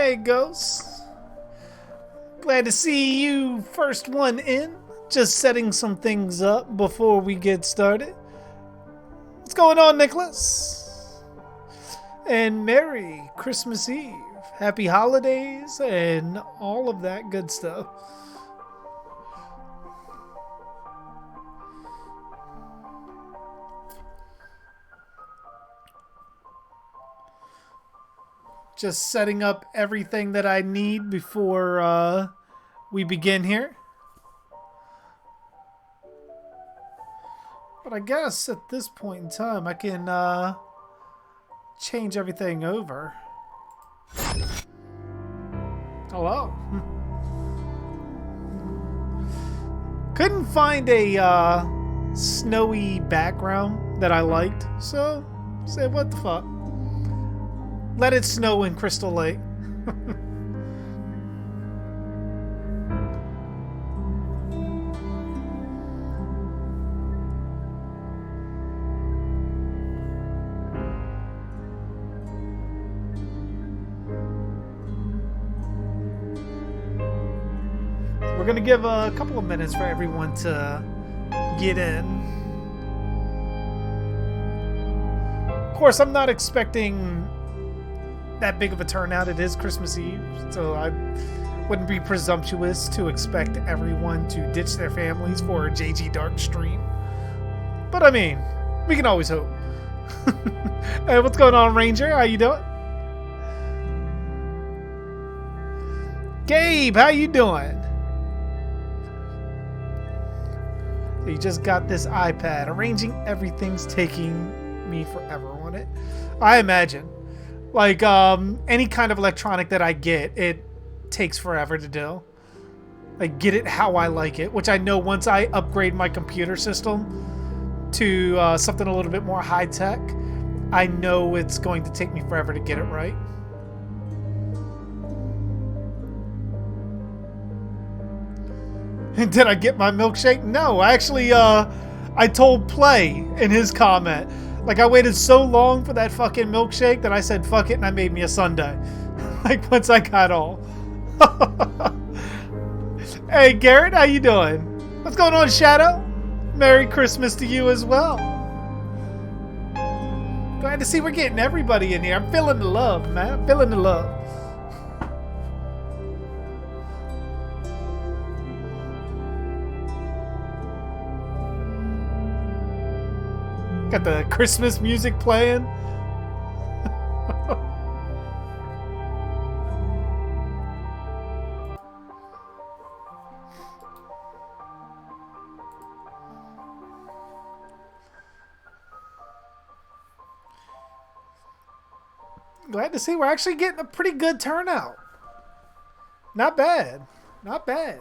Hey, Ghost. Glad to see you first one in. Just setting some things up before we get started. What's going on, Nicholas? And Merry Christmas Eve. Happy holidays and all of that good stuff. Just setting up everything that I need before we begin here. But I guess at this point in time, I can change everything over. Hello. Couldn't find a snowy background that I liked, so say what the fuck. Let it snow in Crystal Lake. We're going to give a couple of minutes for everyone to get in. Of course, I'm not expecting that big of a turnout. It is Christmas Eve, so I wouldn't be presumptuous to expect everyone to ditch their families for a JG Dark stream. But I mean, we can always hope. Hey, what's going on, Ranger? How you doing? Gabe, how you doing? So you just got this iPad. Arranging everything's taking me forever on it. I imagine. Like, any kind of electronic that I get, it takes forever to do. Like, get it how I like it. Which I know once I upgrade my computer system to something a little bit more high-tech, I know it's going to take me forever to get it right. Did I get my milkshake? No, actually, I told Play in his comment. Like, I waited so long for that fucking milkshake that I said, fuck it, and I made me a sundae. Like, once I got all. Hey, Garrett, how you doing? What's going on, Shadow? Merry Christmas to you as well. Glad to see we're getting everybody in here. I'm feeling the love, man. I'm feeling the love. Got the Christmas music playing. Glad to see we're actually getting a pretty good turnout. Not bad. Not bad.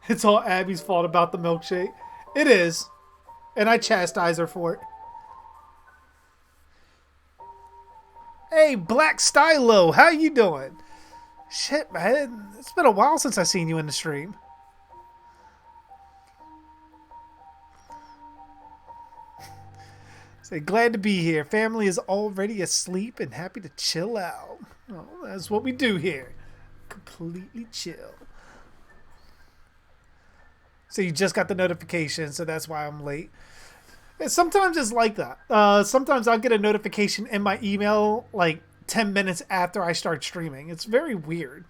It's all Abby's fault about the milkshake. It is. And I chastise her for it. Hey, Black Stylo, how you doing? Shit, man. It's been a while since I seen you in the stream. Say, glad to be here. Family is already asleep and happy to chill out. Oh, that's what we do here. Completely chill. So you just got the notification, so that's why I'm late. And sometimes it's like that. Sometimes I'll get a notification in my email like 10 minutes after I start streaming. It's very weird.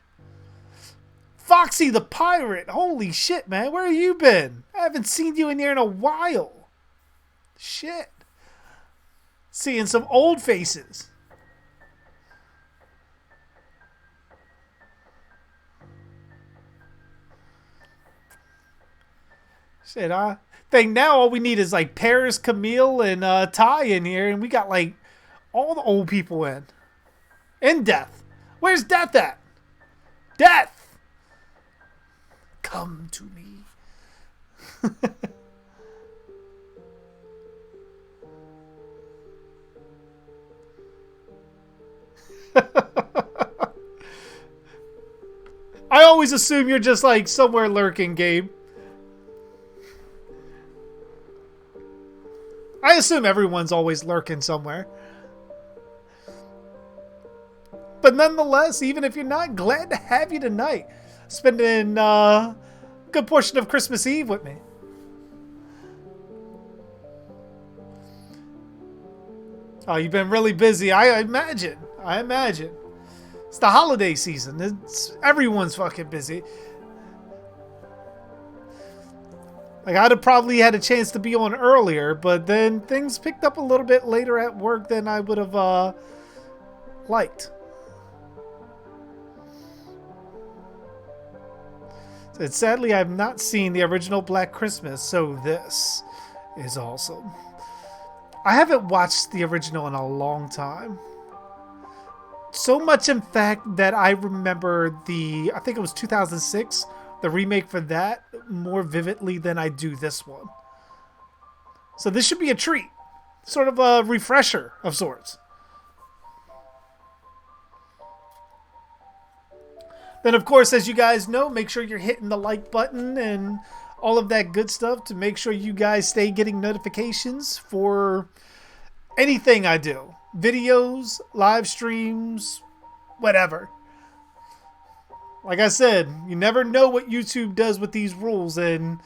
Foxy the Pirate! Holy shit, man. Where have you been? I haven't seen you in here in a while. Shit. Seeing some old faces. Shit, I think now all we need is like Paris, Camille, and Ty in here, and we got like all the old people in. And Death. Where's Death at? Death! Come to me. I always assume you're just like somewhere lurking, Gabe. I assume everyone's always lurking somewhere. But nonetheless, even if you're not, glad to have you tonight. Spending a good portion of Christmas Eve with me. Oh, you've been really busy. I imagine. It's the holiday season. Everyone's fucking busy. Like, I'd have probably had a chance to be on earlier, but then things picked up a little bit later at work than I would have liked. And sadly, I've not seen the original Black Christmas, so this is awesome. I haven't watched the original in a long time. So much, in fact, that I remember I think it was 2006, the remake for that, more vividly than I do this one. So this should be a treat. Sort of a refresher of sorts. Then, of course, as you guys know, make sure you're hitting the like button and all of that good stuff to make sure you guys stay getting notifications for anything I do. Videos, live streams, whatever. Like I said, you never know what YouTube does with these rules, and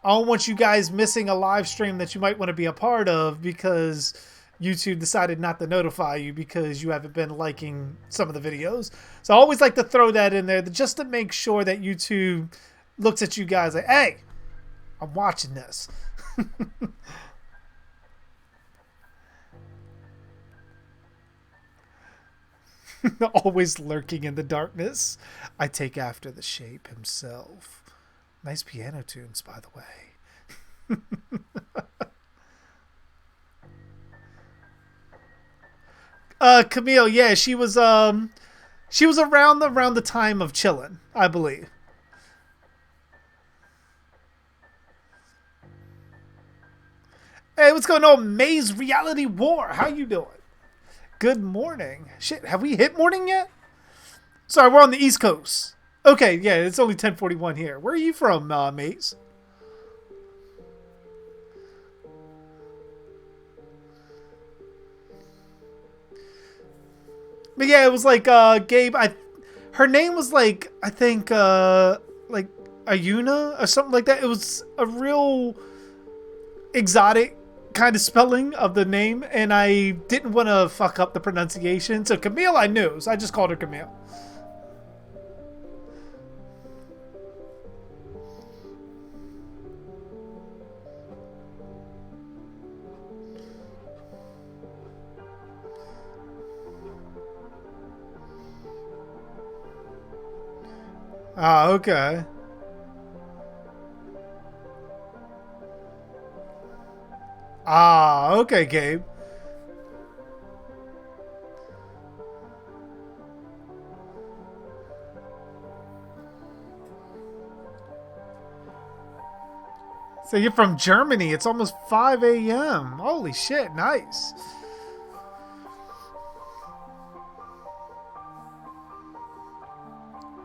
I don't want you guys missing a live stream that you might want to be a part of because YouTube decided not to notify you because you haven't been liking some of the videos. So I always like to throw that in there just to make sure that YouTube looks at you guys like, hey, I'm watching this. Always lurking in the darkness. I take after the shape himself. Nice piano tunes, by the way. Camille, yeah, she was around the time of Chillin', I believe. Hey, what's going on, Maze Reality War? How you doing? Good morning. Shit, have we hit morning yet? Sorry, we're on the East Coast. Okay, yeah, it's only 10:41 here. Where are you from, Maze? But yeah, it was like Gabe. Her name was like, I think like Ayuna or something like that. It was a real exotic kind of spelling of the name, and I didn't want to fuck up the pronunciation. So Camille, I knew, so I just called her Camille. Ah, okay. Ah, okay, Gabe. So you're from Germany. It's almost 5 a.m. Holy shit, nice.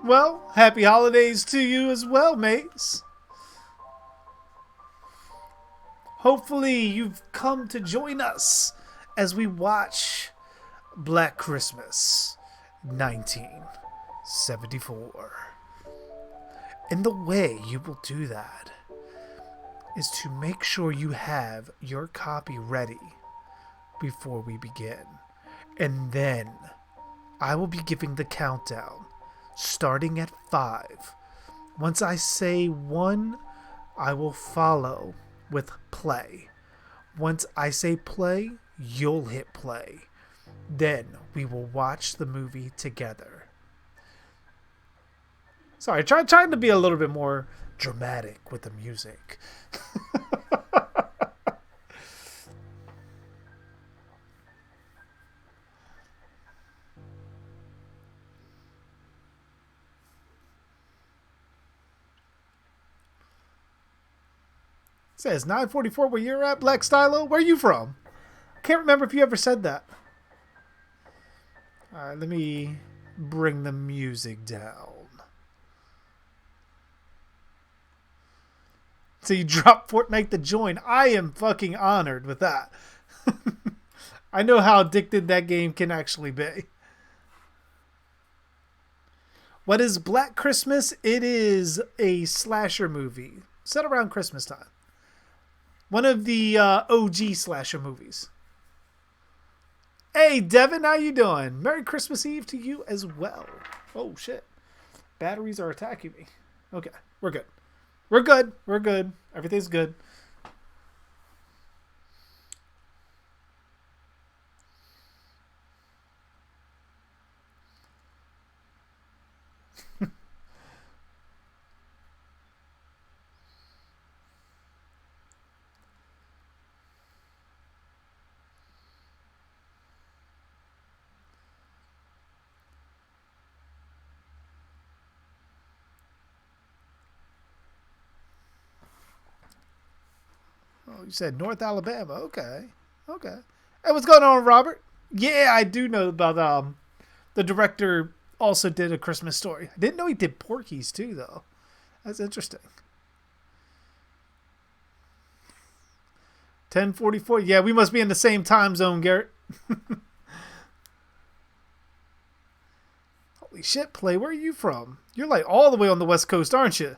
Well, happy holidays to you as well, mates. Hopefully you've come to join us as we watch Black Christmas 1974. And the way you will do that is to make sure you have your copy ready before we begin. And then I will be giving the countdown starting at 5. Once I say 1, I will follow with play. Once I say play, you'll hit play. Then we will watch the movie together. Sorry, trying to be a little bit more dramatic with the music. It says 9:44 where you're at, Black Stylo. Where are you from? I can't remember if you ever said that. Alright, let me bring the music down. So you dropped Fortnite to join. I am fucking honored with that. I know how addicted that game can actually be. What is Black Christmas? It is a slasher movie set around Christmas time. One of the OG slasher movies. Hey, Devin, how you doing? Merry Christmas Eve to you as well. Oh, shit. Batteries are attacking me. Okay, we're good. We're good. We're good. Everything's good. Oh, you said North Alabama. Okay. Okay. Hey, what's going on, Robert? Yeah, I do know about the director also did A Christmas Story. I didn't know he did Porky's too, though. That's interesting. 10:44. Yeah, we must be in the same time zone, Garrett. Holy shit, Play. Where are you from? You're like all the way on the West Coast, aren't you?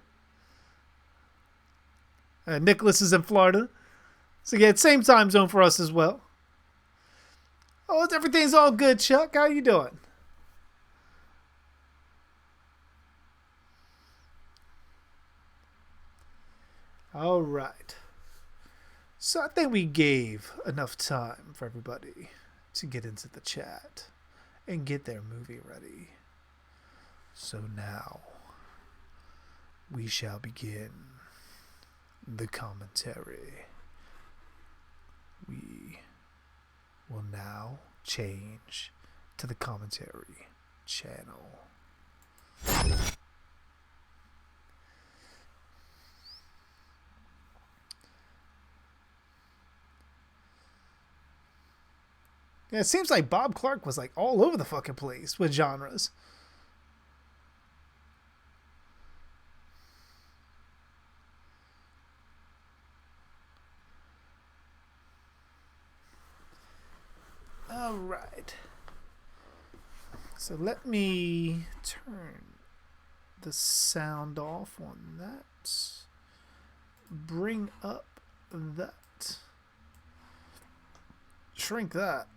Nicholas is in Florida. So yeah, same time zone for us as well. Oh, everything's all good, Chuck. How you doing? All right. So I think we gave enough time for everybody to get into the chat and get their movie ready. So now we shall begin the commentary. We will now change to the commentary channel. Yeah, it seems like Bob Clark was like all over the fucking place with genres. All right. So let me turn the sound off on that. Bring up that. Shrink that.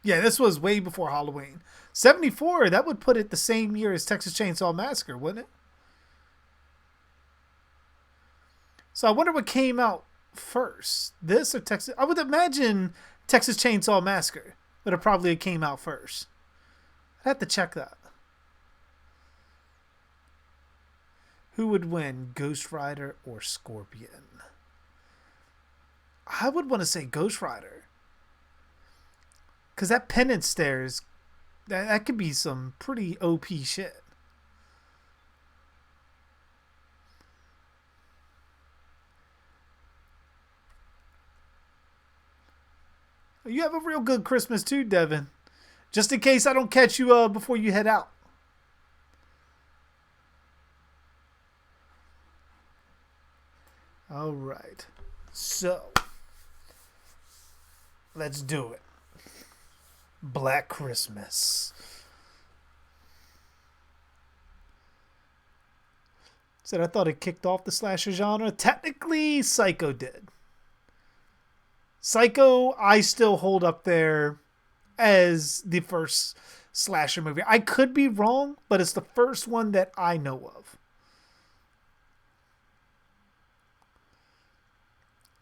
Yeah, this was way before Halloween. 74, that would put it the same year as Texas Chainsaw Massacre, wouldn't it? So I wonder what came out first. This or Texas? I would imagine Texas Chainsaw Massacre would have probably came out first. I'd have to check that. Who would win, Ghost Rider or Scorpion? I would want to say Ghost Rider. Because that penance stairs, that could be some pretty OP shit. You have a real good Christmas too, Devin. Just in case I don't catch you before you head out. All right. So, let's do it. Black Christmas. Said I thought it kicked off the slasher genre. Technically, Psycho did. Psycho, I still hold up there as the first slasher movie. I could be wrong, but it's the first one that I know of.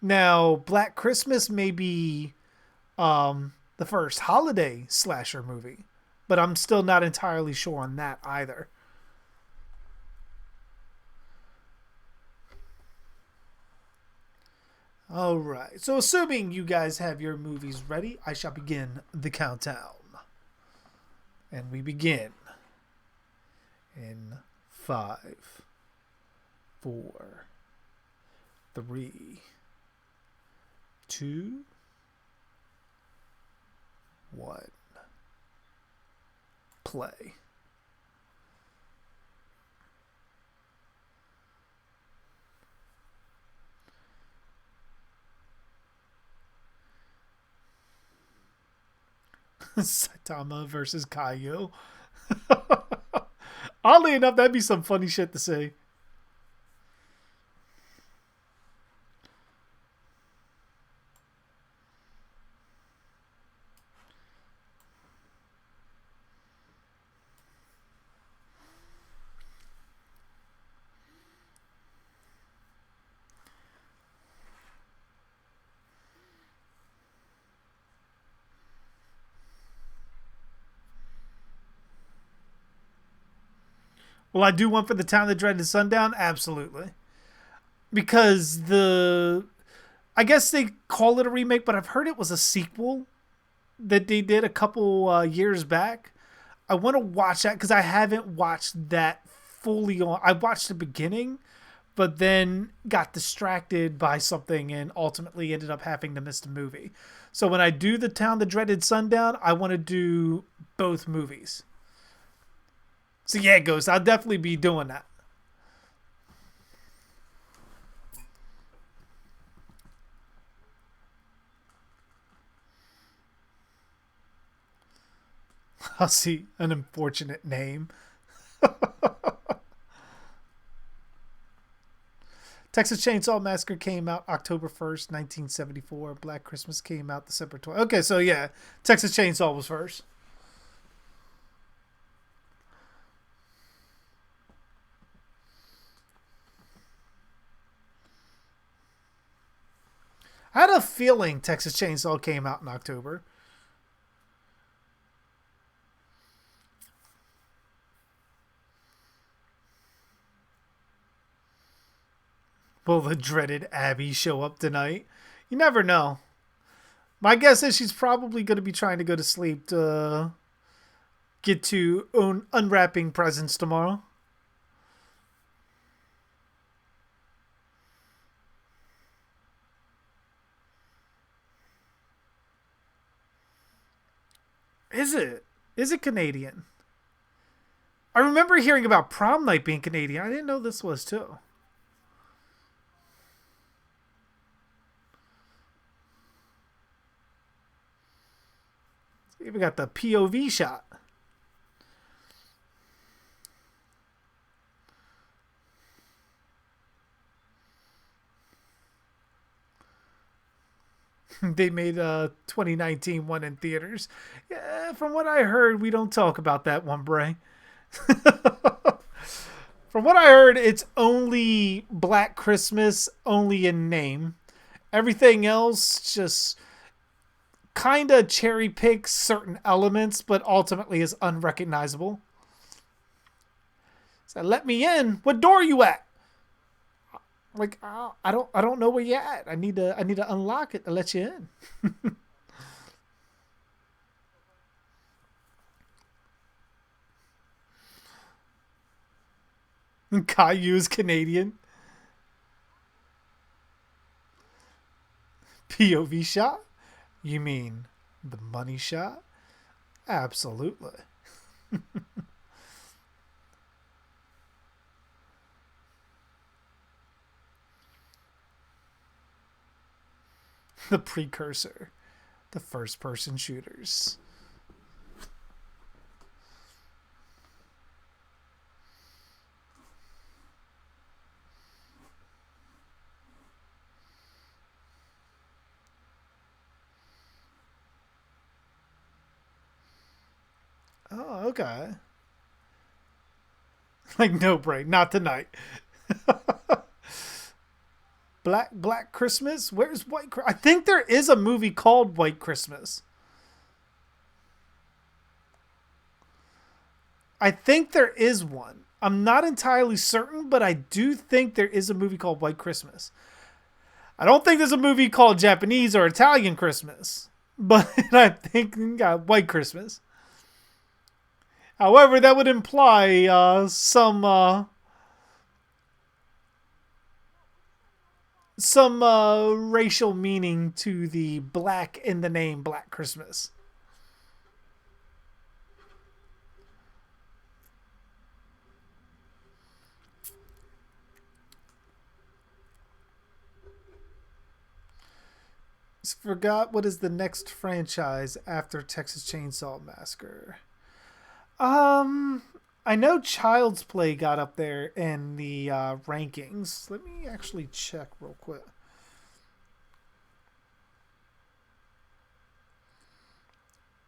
Now, Black Christmas may be the first holiday slasher movie, but I'm still not entirely sure on that either. All right. So assuming you guys have your movies ready, I shall begin the countdown. And we begin in 5, 4, 3, 2, 1. Play. Saitama versus Caillou. Oddly enough, that'd be some funny shit to say. Will I do one for the Town That Dreaded Sundown? Absolutely. Because I guess they call it a remake, but I've heard it was a sequel that they did a couple years back. I want to watch that because I haven't watched that fully on. I watched the beginning, but then got distracted by something and ultimately ended up having to miss the movie. So when I do the Town That Dreaded Sundown, I want to do both movies. So yeah, Ghost, I'll definitely be doing that. I'll see an unfortunate name. Texas Chainsaw Massacre came out October 1st, 1974. Black Christmas came out December 12th. Okay, so yeah, Texas Chainsaw was first. I had a feeling Texas Chainsaw came out in October. Will the dreaded Abby show up tonight? You never know. My guess is she's probably going to be trying to go to sleep to get to unwrapping presents tomorrow. Is it? Is it Canadian? I remember hearing about prom night being Canadian. I didn't know this was too. We got the POV shot. They made a 2019 one in theaters. Yeah, from what I heard, we don't talk about that one, Bray. From what I heard, it's only Black Christmas, only in name. Everything else just kind of cherry picks certain elements, but ultimately is unrecognizable. So let me in. What door are you at? Like I don't know where you're at. I need to unlock it to let you in. Caillou's Canadian. POV shot? You mean the money shot? Absolutely. The precursor. The first person shooters. Oh, okay. Like, no break. Not tonight. Black Christmas? Where's White Christmas? I think there is a movie called White Christmas. I think there is one. I'm not entirely certain, but I do think there is a movie called White Christmas. I don't think there's a movie called Japanese or Italian Christmas, but I think White Christmas. However, that would imply some racial meaning to the black in the name Black Christmas. Forgot what is the next franchise after Texas Chainsaw Massacre. Um, I know Child's Play got up there in the rankings. Let me actually check real quick.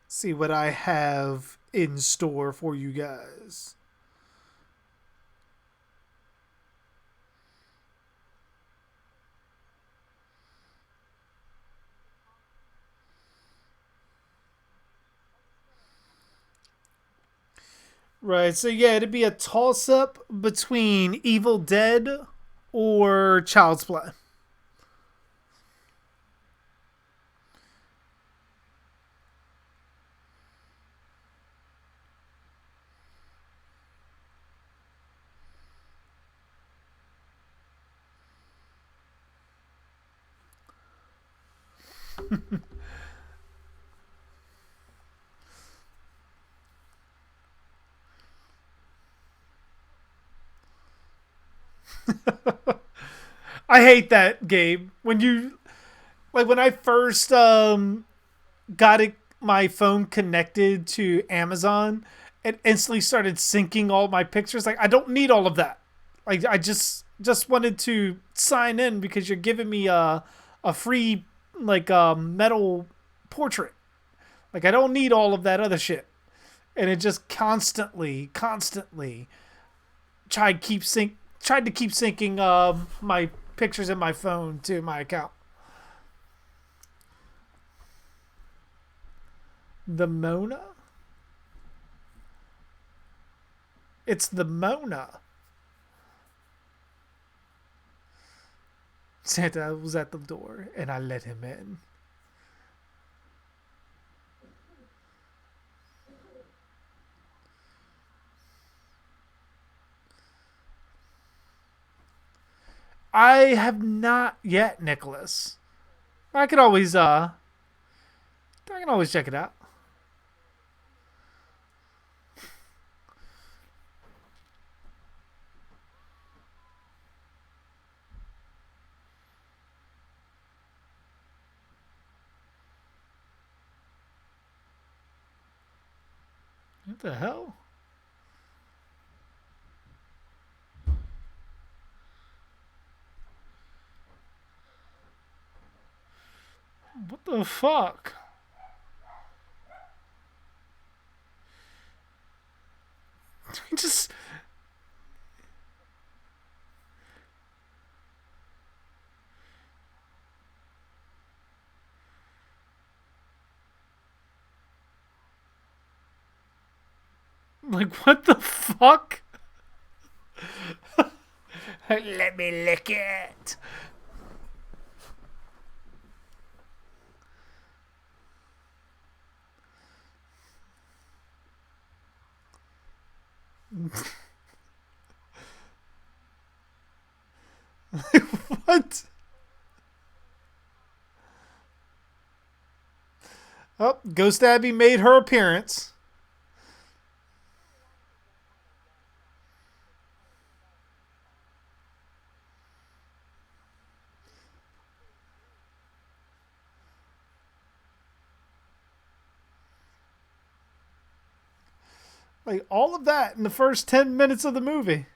See what I have in store for you guys. Right, so yeah, it'd be a toss up between Evil Dead or Child's Play. I hate that game. When you like when I first got it my phone connected to Amazon, it instantly started syncing all my pictures. Like I don't need all of that. Like I just wanted to sign in because you're giving me a free like metal portrait. Like I don't need all of that other shit. And it just constantly tried to keep syncing my pictures in my phone to my account. The Mona? It's the Mona. Santa was at the door and I let him in. I have not yet, Nicholas. I could always I can always check it out. What the hell? What the fuck? Just like what the fuck? Let me lick it. What? Oh, Ghost Abby made her appearance. Like all of that in the first 10 minutes of the movie.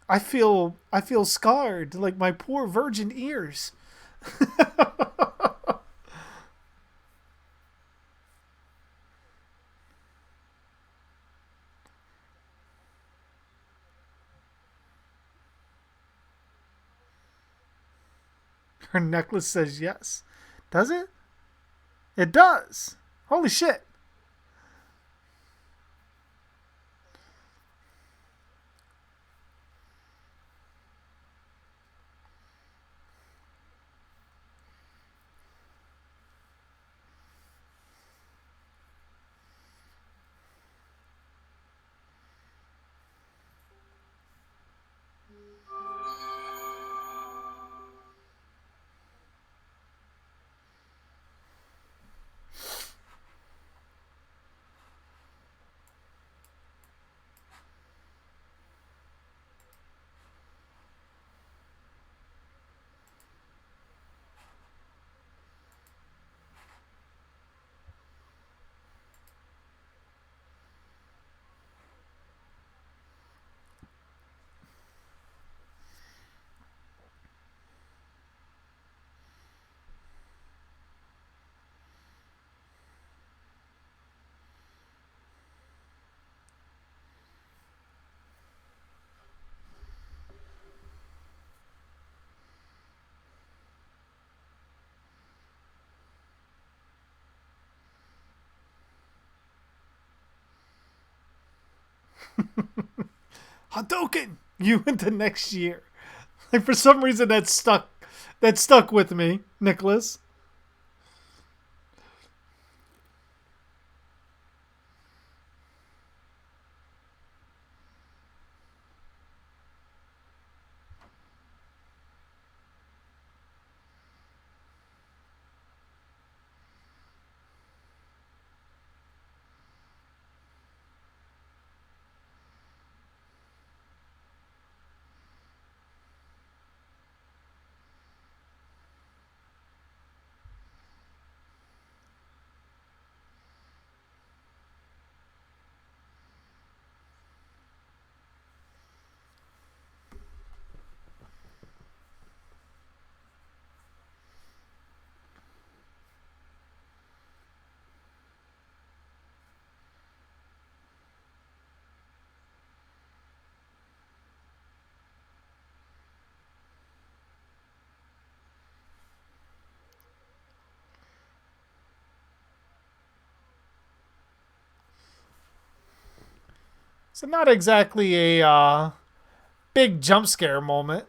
I feel scarred, like my poor virgin ears. Her necklace says yes. Does it? It does. Holy shit. Hadouken! You into next year. Like for some reason that stuck. That stuck with me, Nicholas. So not exactly a big jump scare moment.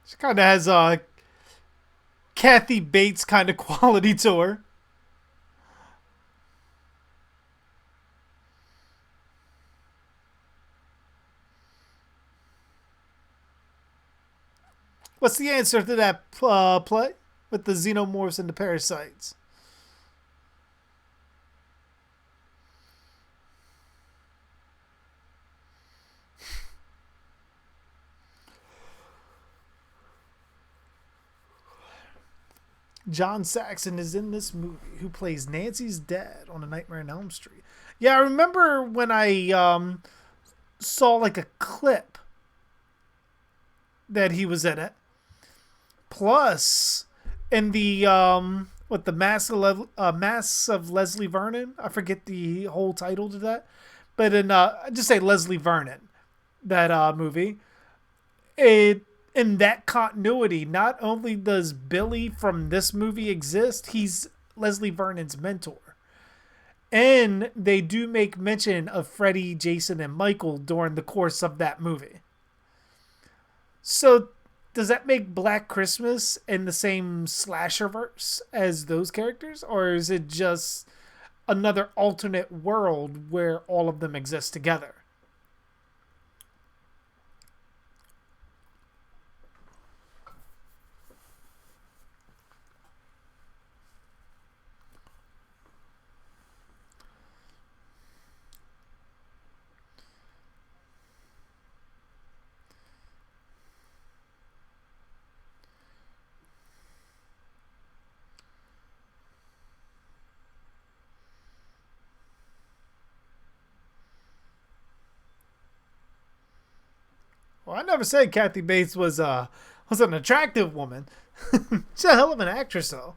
She kind of has a Kathy Bates kind of quality to her. What's the answer to that play with the xenomorphs and the parasites? John Saxon is in this movie, who plays Nancy's dad on A Nightmare on Elm Street. Yeah, I remember when I saw like a clip that he was in it. Plus, in the what the Mass of Leslie Vernon. I forget the whole title to that, but in I just say Leslie Vernon, that movie. It in that continuity, not only does Billy from this movie exist, he's Leslie Vernon's mentor. And they do make mention of Freddy, Jason, and Michael during the course of that movie. So does that make Black Christmas in the same slasher verse as those characters? Or is it just another alternate world where all of them exist together? Well, I never said Kathy Bates was an attractive woman. She's a hell of an actress, though.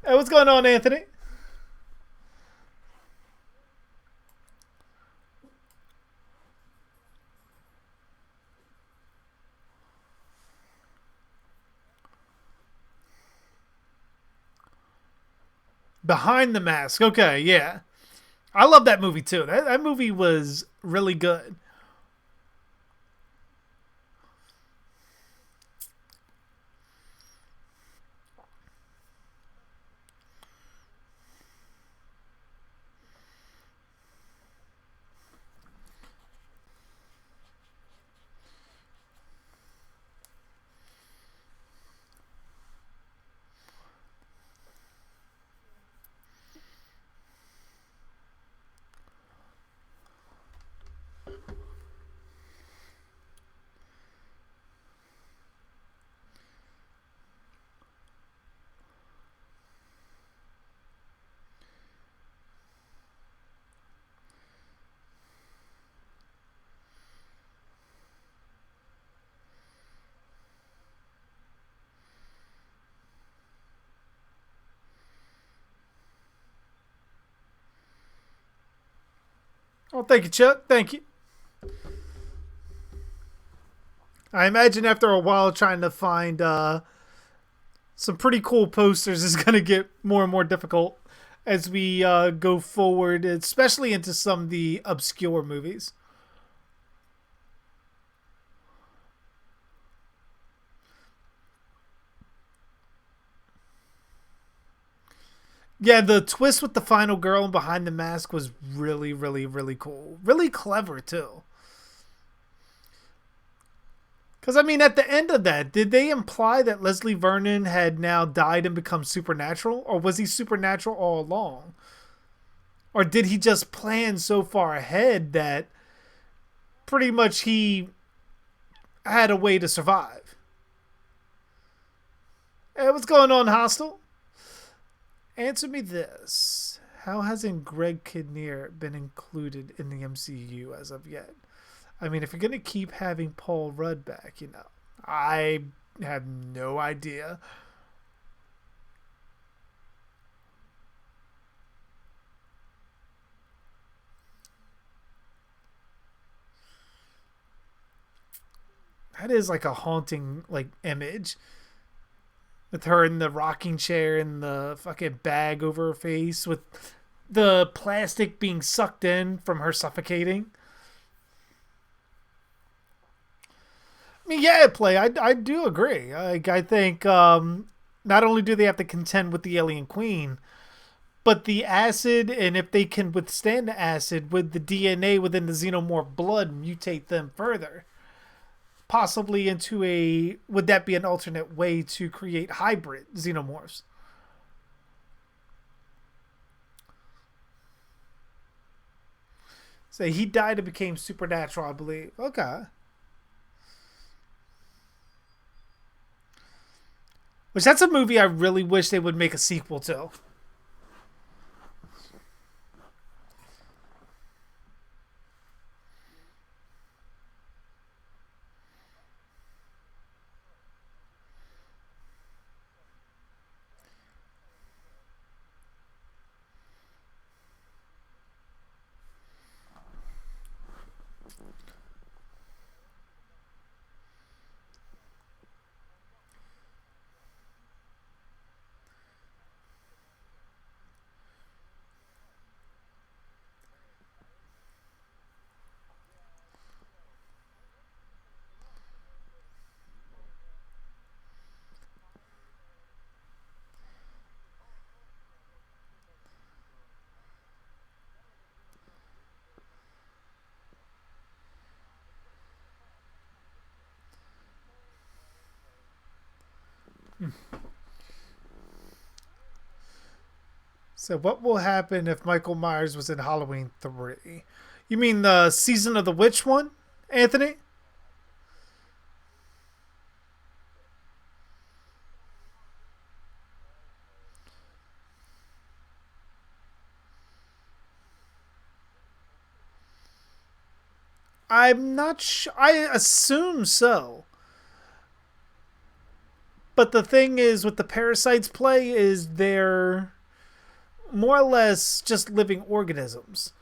Hey, what's going on, Anthony? Behind the Mask. Okay, yeah. I love that movie too. That movie was really good. Oh, thank you, Chuck. Thank you. I imagine after a while trying to find some pretty cool posters is going to get more and more difficult as we go forward, especially into some of the obscure movies. Yeah, the twist with the final girl behind the mask was really, really, really cool. Really clever, too. Because, I mean, at the end of that, did they imply that Leslie Vernon had now died and become supernatural? Or was he supernatural all along? Or did he just plan so far ahead that pretty much he had a way to survive? Hey, what's going on, Hostile? Answer me this. How hasn't Greg Kinnear been included in the MCU as of yet? I mean, if you're going to keep having Paul Rudd back, I have no idea. That is like a haunting image with her in the rocking chair and the fucking bag over her face with the plastic being sucked in from her suffocating. I mean, yeah, I do agree. I think not only do they have to contend with the alien queen, but the acid, and if they can withstand the acid, with the DNA within the xenomorph blood mutate them further. Possibly into would that be an alternate way to create hybrid xenomorphs? So he died and became supernatural, I believe. Okay. Which that's a movie I really wish they would make a sequel to. So what will happen if Michael Myers was in Halloween 3? You mean the Season of the Witch one, Anthony? I'm not sure. I assume so. But the thing is, with the parasites play, is they're more or less just living organisms,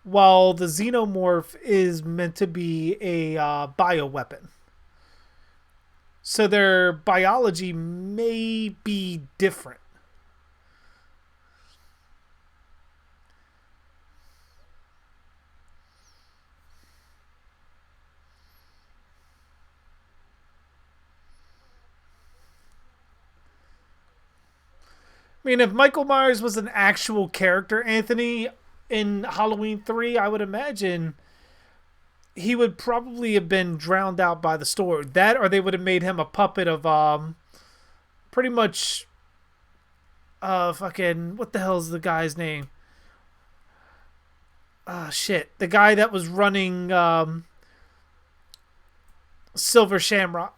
while the xenomorph is meant to be a bioweapon. So their biology may be different. I mean, if Michael Myers was an actual character, Anthony, in Halloween 3, I would imagine he would probably have been drowned out by the story. That, or they would have made him a puppet of pretty much fucking, what the hell's the guy's name? Shit. The guy that was running Silver Shamrock.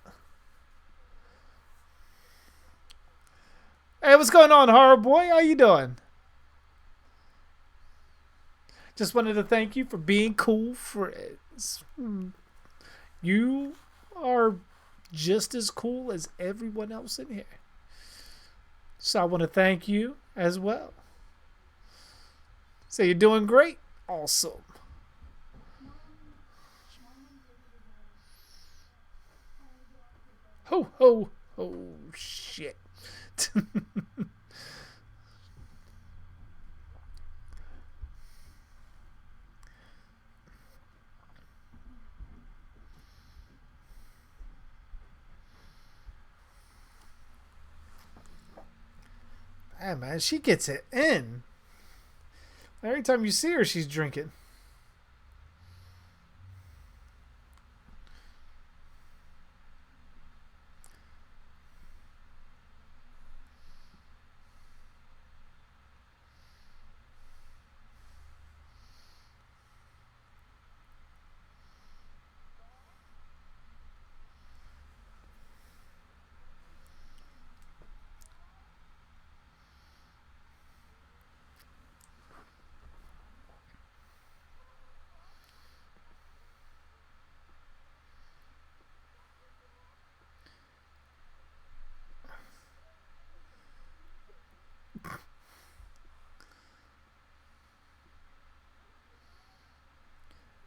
Hey, what's going on, horror boy? How you doing? Just wanted to thank you for being cool friends. You are just as cool as everyone else in here. So I want to thank you as well. So you're doing great. Awesome. Ho ho ho! Shit. Hey man, she gets it in. Every time you see her, she's drinking.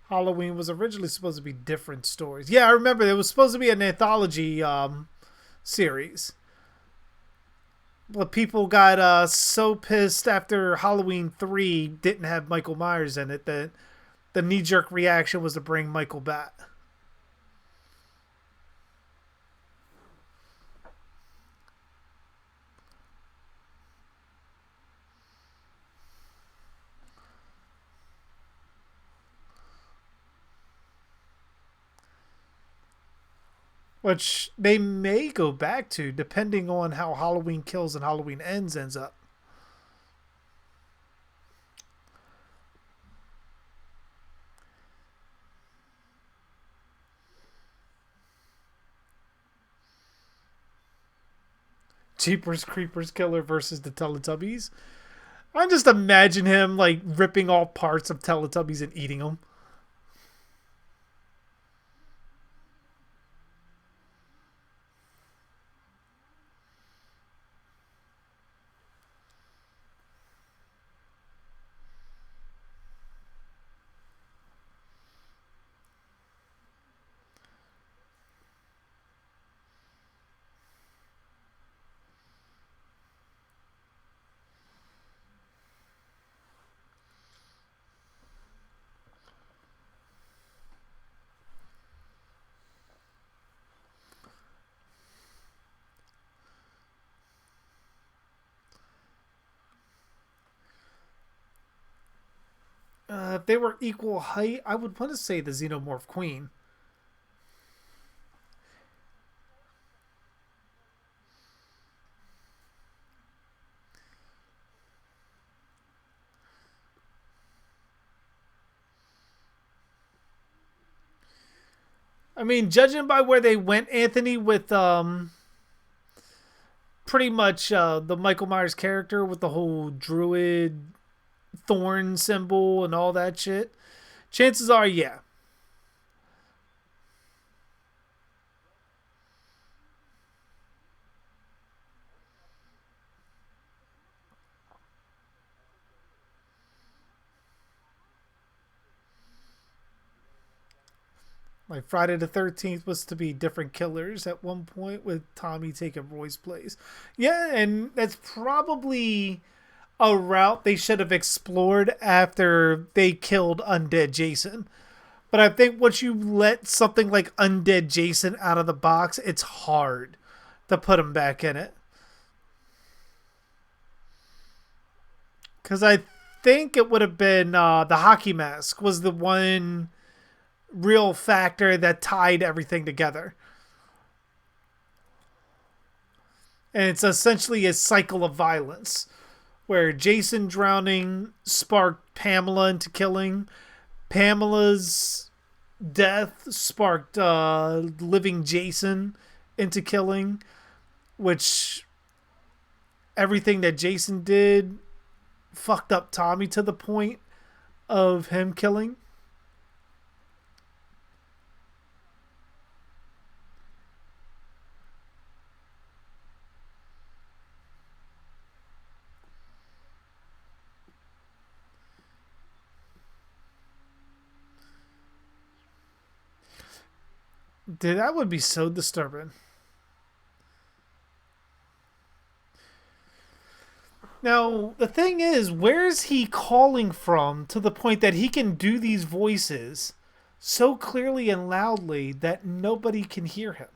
Halloween was originally supposed to be different stories. Yeah, I remember it was supposed to be an anthology series. But people got so pissed after Halloween 3 didn't have Michael Myers in it that the knee jerk reaction was to bring Michael back. Which they may go back to depending on how Halloween Kills and Halloween ends up. Jeepers Creepers Killer versus the Teletubbies. I just imagine him like ripping all parts of Teletubbies and eating them. If they were equal height, I would want to say the Xenomorph Queen. I mean, judging by where they went, Anthony, with pretty much the Michael Myers character with the whole druid thorn symbol and all that shit, chances are, yeah. Like Friday the 13th was to be different killers at one point with Tommy taking Roy's place. Yeah, and that's probably a route they should have explored after they killed Undead Jason. But I think once you let something like Undead Jason out of the box, it's hard to put him back in it. Because I think it would have been the hockey mask was the one real factor that tied everything together. And it's essentially a cycle of violence where Jason drowning sparked Pamela into killing. Pamela's death sparked living Jason into killing, which everything that Jason did fucked up Tommy to the point of him killing. Dude, that would be so disturbing. Now, the thing is, where is he calling from to the point that he can do these voices so clearly and loudly that nobody can hear him?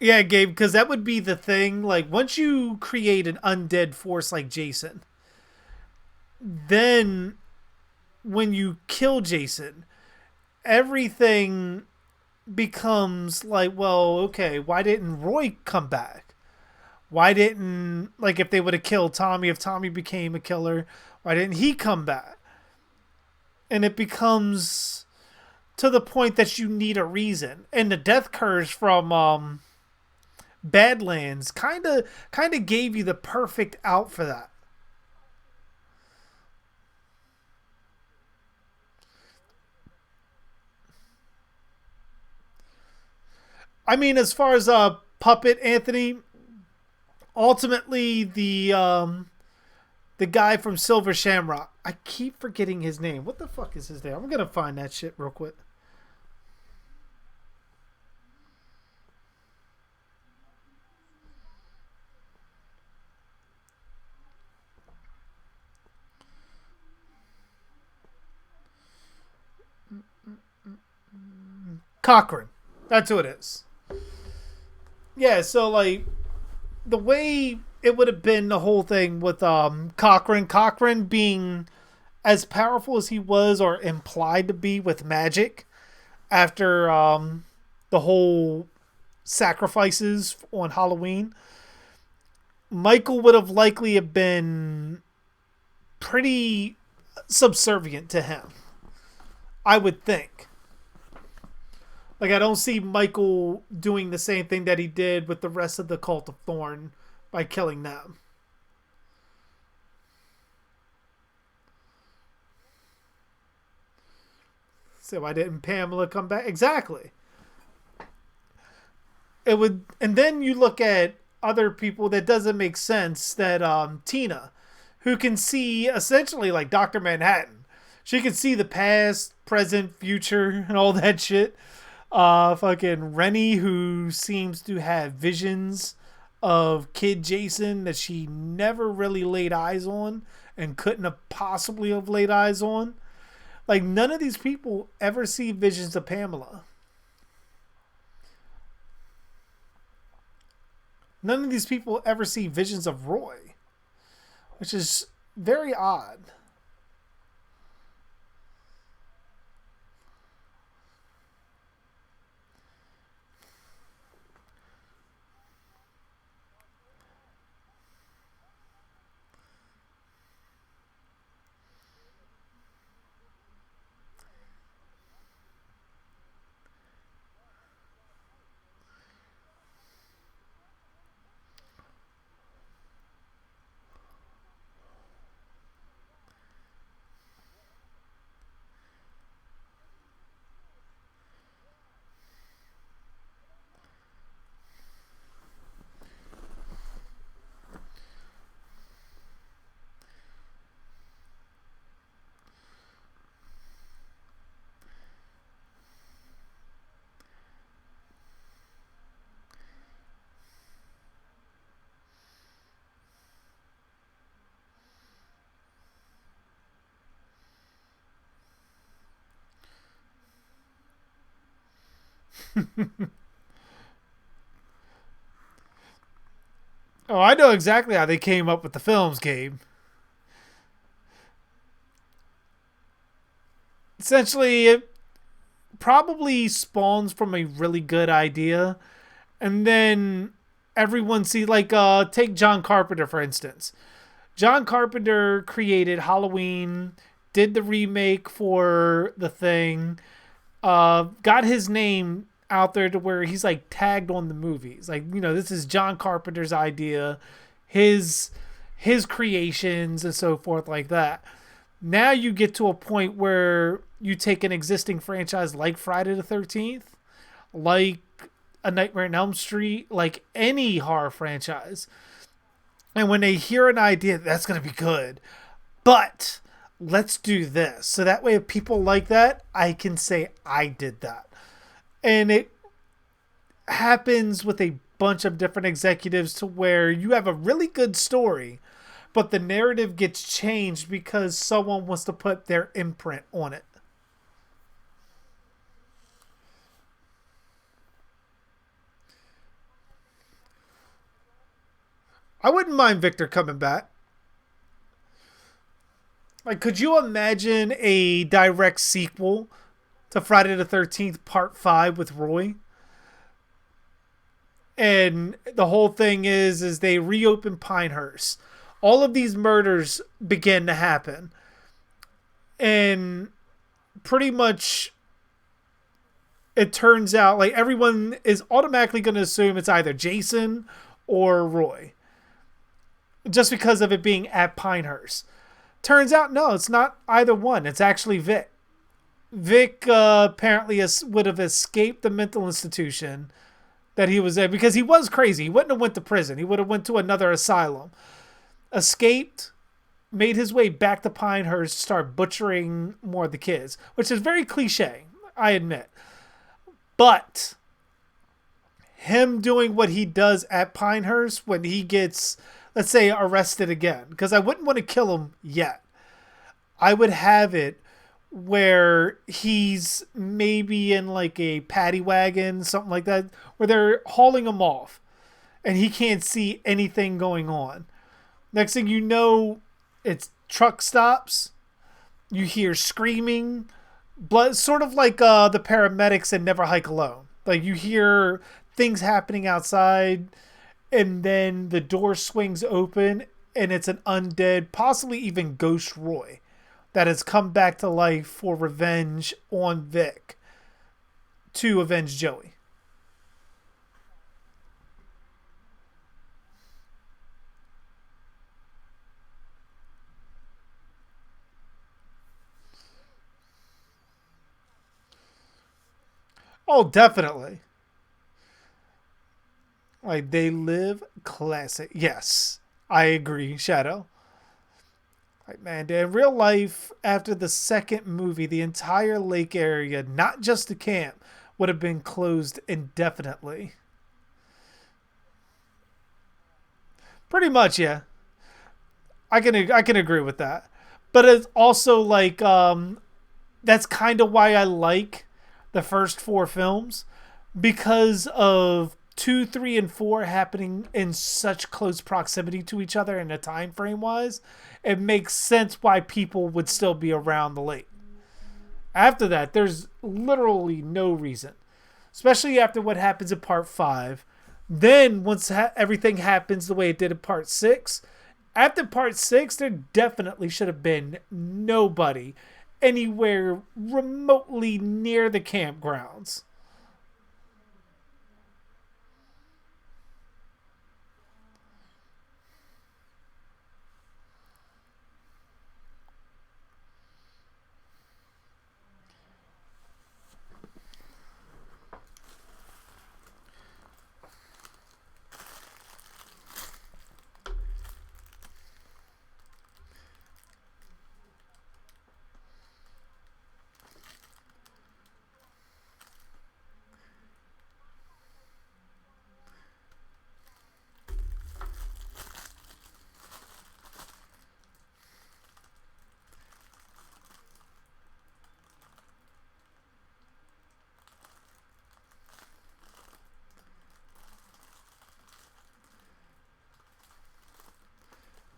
Yeah, Gabe, because that would be the thing. Like, once you create an undead force like Jason, then when you kill Jason, everything becomes like, well, okay, why didn't Roy come back? Why didn't, like, if they would have killed Tommy, if Tommy became a killer, why didn't he come back? And it becomes to the point that you need a reason. And the death curse from Badlands kind of gave you the perfect out for that. I mean, as far as puppet Anthony, ultimately the guy from Silver Shamrock. I keep forgetting his name. What the fuck is his name? I'm gonna find that shit real quick. Cochran. That's who it is. Yeah, so like the way it would have been the whole thing with Cochran being as powerful as he was or implied to be with magic after the whole sacrifices on Halloween, Michael would have likely have been pretty subservient to him. I would think. Like, I don't see Michael doing the same thing that he did with the rest of the Cult of Thorn by killing them. So why didn't Pamela come back? Exactly. It would, and then you look at other people that doesn't make sense. That Tina, who can see essentially like Doctor Manhattan, she can see the past, present, future, and all that shit. Fucking Rennie, who seems to have visions of Kid Jason that she never really laid eyes on and couldn't have possibly have laid eyes on. Like, none of these people ever see visions of Pamela. None of these people ever see visions of Roy, which is very odd. Oh, I know exactly how they came up with the films, Gabe. Essentially, it probably spawns from a really good idea, and then everyone see like take John Carpenter for instance. John Carpenter created Halloween, did the remake for The Thing, got his name out there to where he's like tagged on the movies. Like, you know, this is John Carpenter's idea, his his creations and so forth like that. Now you get to a point where you take an existing franchise like Friday the 13th, like A Nightmare on Elm Street, like any horror franchise. And when they hear an idea, that's going to be good. But let's do this. So that way, if people like that, I can say I did that. And it happens with a bunch of different executives to where you have a really good story, but the narrative gets changed because someone wants to put their imprint on it. I wouldn't mind Victor coming back. Like, could you imagine a direct sequel to Friday the 13th Part 5 with Roy? And the whole thing is they reopen Pinehurst. All of these murders begin to happen. And pretty much it turns out like everyone is automatically going to assume it's either Jason or Roy. Just because of it being at Pinehurst. Turns out, no, it's not either one. It's actually Vic. Vic apparently would have escaped the mental institution that he was in because he was crazy. He wouldn't have went to prison. He would have went to another asylum. Escaped, made his way back to Pinehurst to start butchering more of the kids, which is very cliche, I admit. But him doing what he does at Pinehurst when he gets, let's say, arrested again, because I wouldn't want to kill him yet. I would have it where he's maybe in like a paddy wagon, something like that, where they're hauling him off and he can't see anything going on. Next thing you know, it's truck stops. You hear screaming, blood, sort of like the paramedics in Never Hike Alone. Like you hear things happening outside, and then the door swings open, and it's an undead, possibly even Ghost Roy, that has come back to life for revenge on Vic to avenge Joey. Oh, definitely. Like they live classic. Yes, I agree, Shadow. Like man, in real life, after the second movie, the entire lake area, not just the camp, would have been closed indefinitely. Pretty much, yeah. I can agree with that. But it's also like that's kind of why I like the first four films because of two, three, and four happening in such close proximity to each other in a time frame wise. It makes sense why people would still be around the lake. After that, there's literally no reason, especially after what happens in part five. Then once everything happens the way it did in part six, after part six, there definitely should have been nobody anywhere remotely near the campgrounds.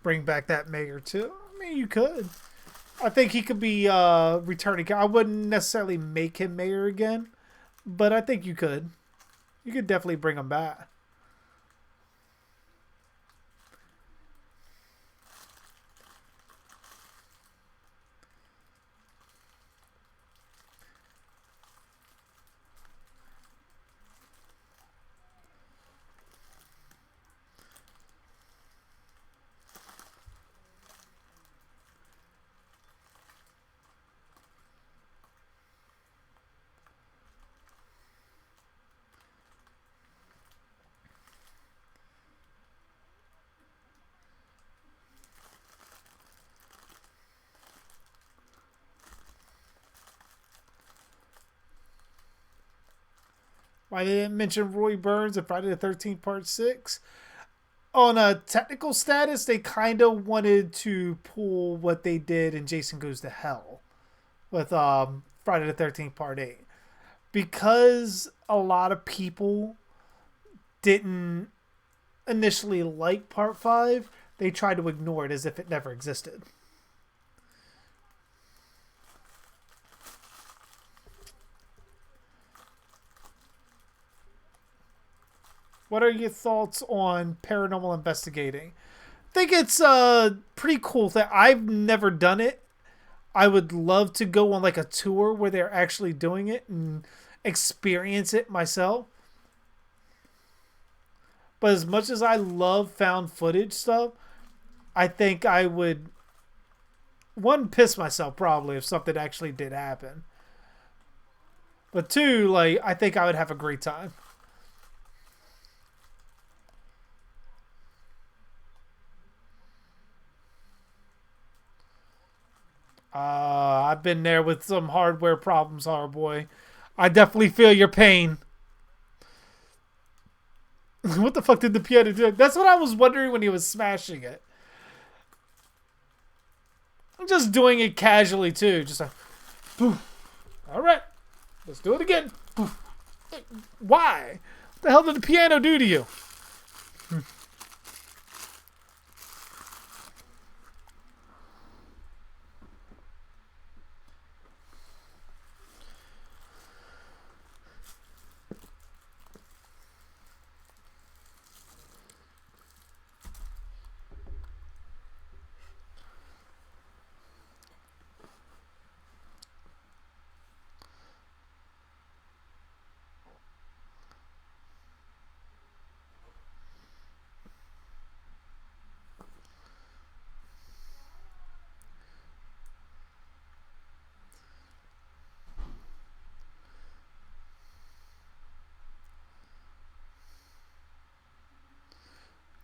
Bring back that mayor too. I mean, you could. I think he could be returning. I wouldn't necessarily make him mayor again, but I think you could. You could definitely bring him back. Why they didn't mention Roy Burns in Friday the 13th Part 6? On a technical status, they kind of wanted to pull what they did in Jason Goes to Hell with Friday the 13th Part 8. Because a lot of people didn't initially like Part 5, they tried to ignore it as if it never existed. What are your thoughts on paranormal investigating? I think it's a pretty cool thing. I've never done it. I would love to go on like a tour where they're actually doing it and experience it myself. But as much as I love found footage stuff, I think I would one piss myself probably if something actually did happen. But two, like I think I would have a great time. I've been there with some hardware problems, hard boy. I definitely feel your pain. What the fuck did the piano do? That's what I was wondering when he was smashing it. I'm just doing it casually too. Just like, poof. All right, let's do it again. Poof. Why? What the hell did the piano do to you?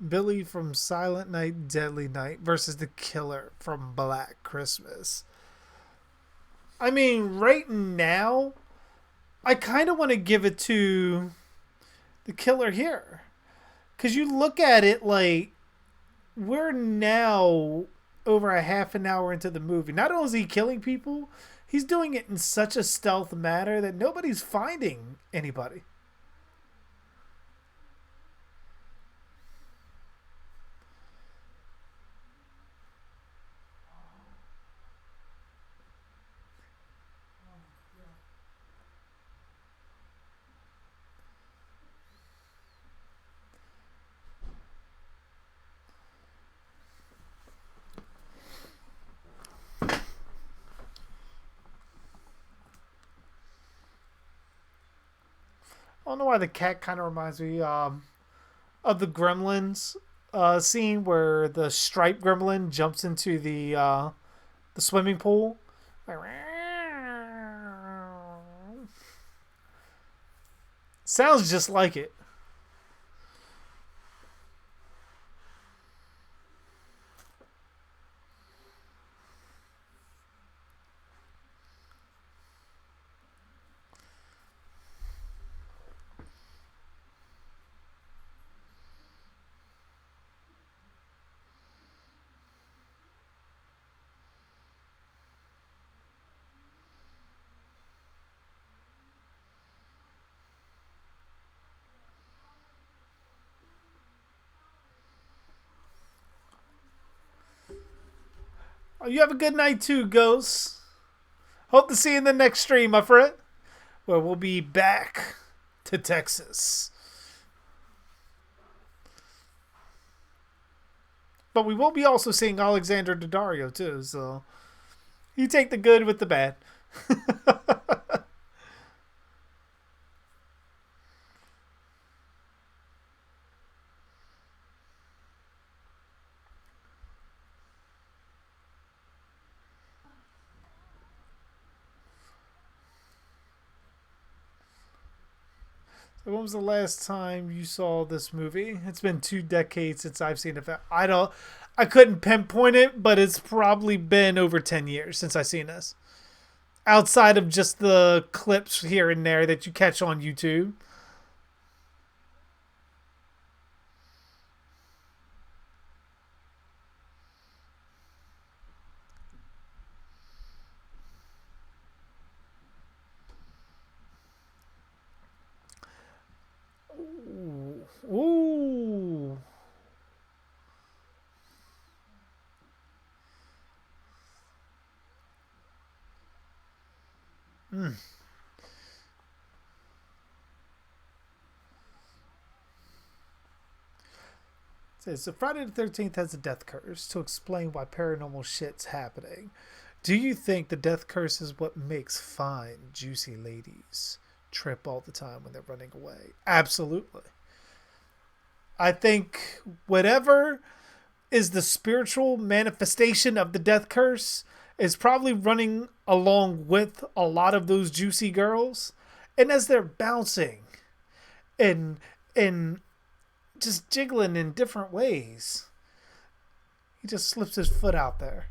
Billy from Silent Night, Deadly Night versus the Killer from Black Christmas. I mean, right now, I kind of want to give it to the Killer here. Because you look at it like, we're now over a half an hour into the movie. Not only is he killing people, he's doing it in such a stealth manner that nobody's finding anybody. I don't know why the cat kind of reminds me of the Gremlins scene where the striped gremlin jumps into the swimming pool. Sounds just like it. Oh, you have a good night too, Ghosts. Hope to see you in the next stream, my friend. Where we'll be back to Texas. But we will be also seeing Alexander Daddario too, so you take the good with the bad. So when was the last time you saw this movie? It's been 2 decades since I've seen it. I couldn't pinpoint it, but it's probably been over 10 years since I've seen this. Outside of just the clips here and there that you catch on YouTube. So Friday the 13th has a death curse to explain why paranormal shit's happening. Do you think the death curse is what makes fine, juicy ladies trip all the time when they're running away? Absolutely. I think whatever is the spiritual manifestation of the death curse is probably running along with a lot of those juicy girls. And as they're bouncing and just jiggling in different ways, he just slips his foot out there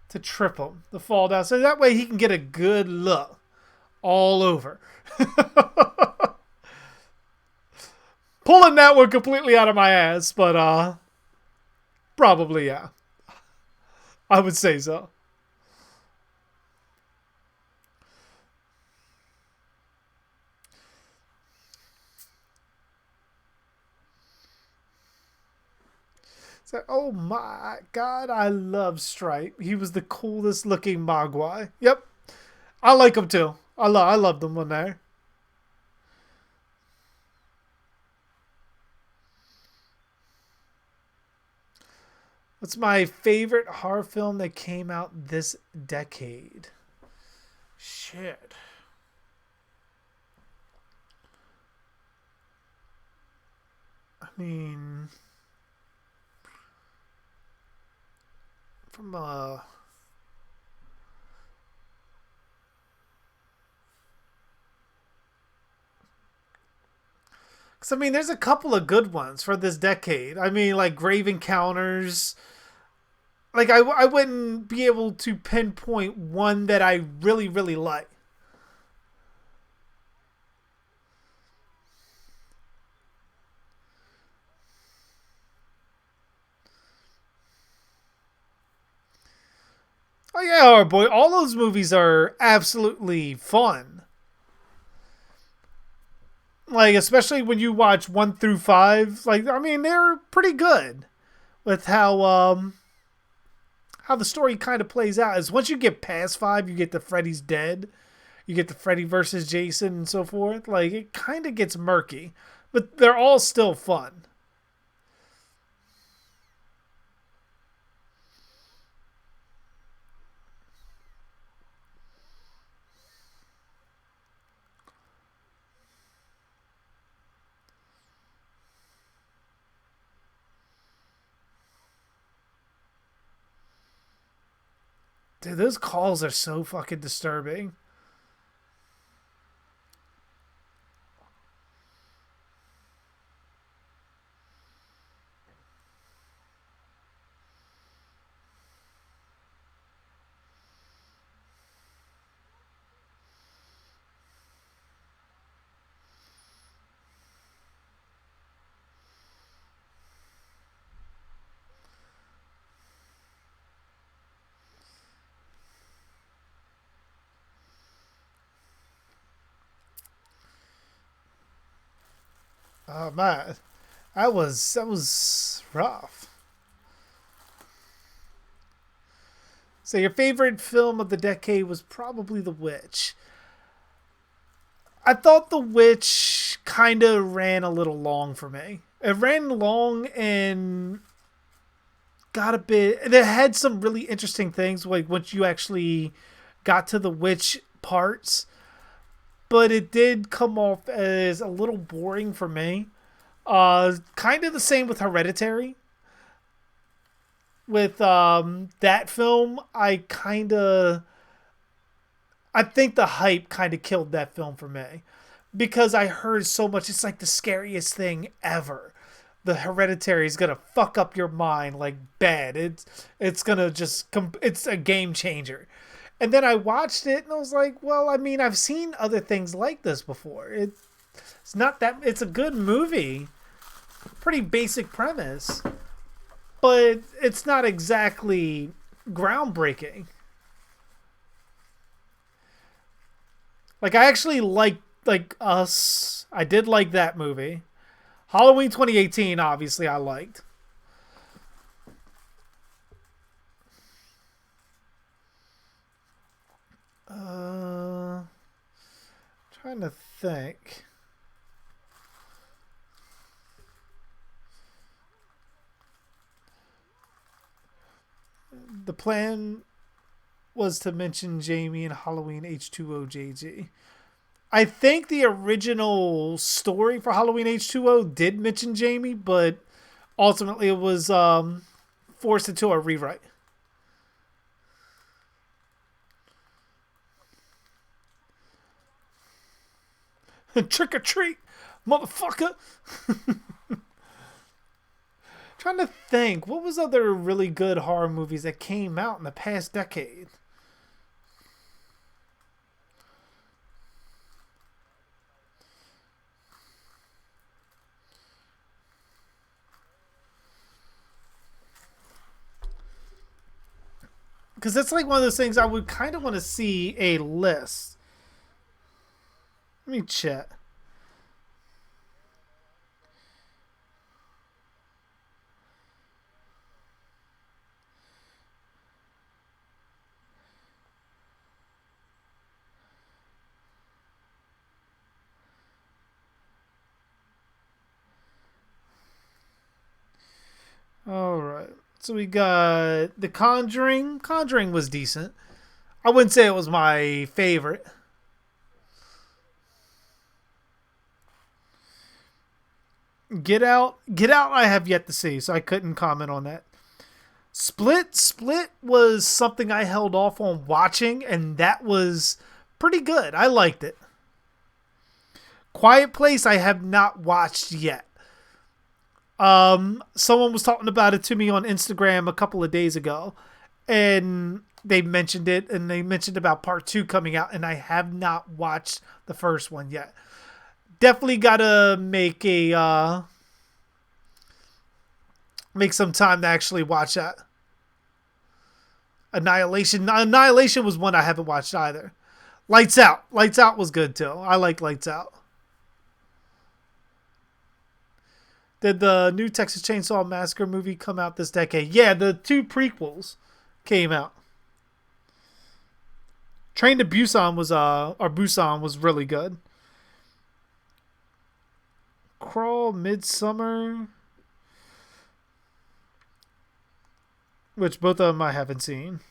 to trip him, to fall down. So that way he can get a good look all over. Pulling that one completely out of my ass, but probably, yeah. I would say so. So, oh my god, I love Stripe. He was the coolest looking Mogwai. Yep. I like him too. I love them when there. What's my favorite horror film that came out this decade? Shit. I mean, from cause I mean, there's a couple of good ones for this decade. I mean, like Grave Encounters. Like I wouldn't be able to pinpoint one that I really really like. Oh yeah, our boy, all those movies are absolutely fun. Like especially when you watch 1 through 5. Like I mean, they're pretty good with how the story kind of plays out. Is once you get past 5, you get to Freddy's Dead, you get the Freddy versus Jason and so forth. Like it kind of gets murky, but they're all still fun. Dude, those calls are so fucking disturbing. Oh man, that was rough. So your favorite film of the decade was probably The Witch. I thought The Witch kind of ran a little long for me. It ran long and got a bit. It had some really interesting things, like once you actually got to the witch parts, but it did come off as a little boring for me. Kind of the same with Hereditary. With that film, I think the hype kind of killed that film for me because I heard so much. It's like the scariest thing ever. The Hereditary is gonna fuck up your mind like bad. It's gonna it's a game changer. And then I watched it and I was like, well, I mean, I've seen other things like this before. It's not that it's a good movie, pretty basic premise, but it's not exactly groundbreaking. Like I actually like Us. I did like that movie. Halloween 2018, obviously, I liked. Uh, trying to think. The plan was to mention Jamie in Halloween H2O JG. I think the original story for Halloween H2O did mention Jamie, but ultimately it was forced into a rewrite. Trick or treat, motherfucker. Trying to think, what was other really good horror movies that came out in the past decade? Because that's like one of those things I would kind of want to see a list. Let me check. All right. So we got The Conjuring. Conjuring was decent. I wouldn't say it was my favorite. Get Out. Get Out I have yet to see, so I couldn't comment on that. Split was something I held off on watching, and that was pretty good. I liked it. Quiet Place I have not watched yet. Someone was talking about it to me on Instagram a couple of days ago, and they mentioned it, and they mentioned about part two coming out, and I have not watched the first one yet. Definitely gotta make some time to actually watch that. Annihilation was one I haven't watched either. Lights Out was good too. I like Lights Out. Did the new Texas Chainsaw Massacre movie come out this decade? Yeah, the two prequels came out. Train to Busan was really good. Crawl, Midsummer, which both of them I haven't seen.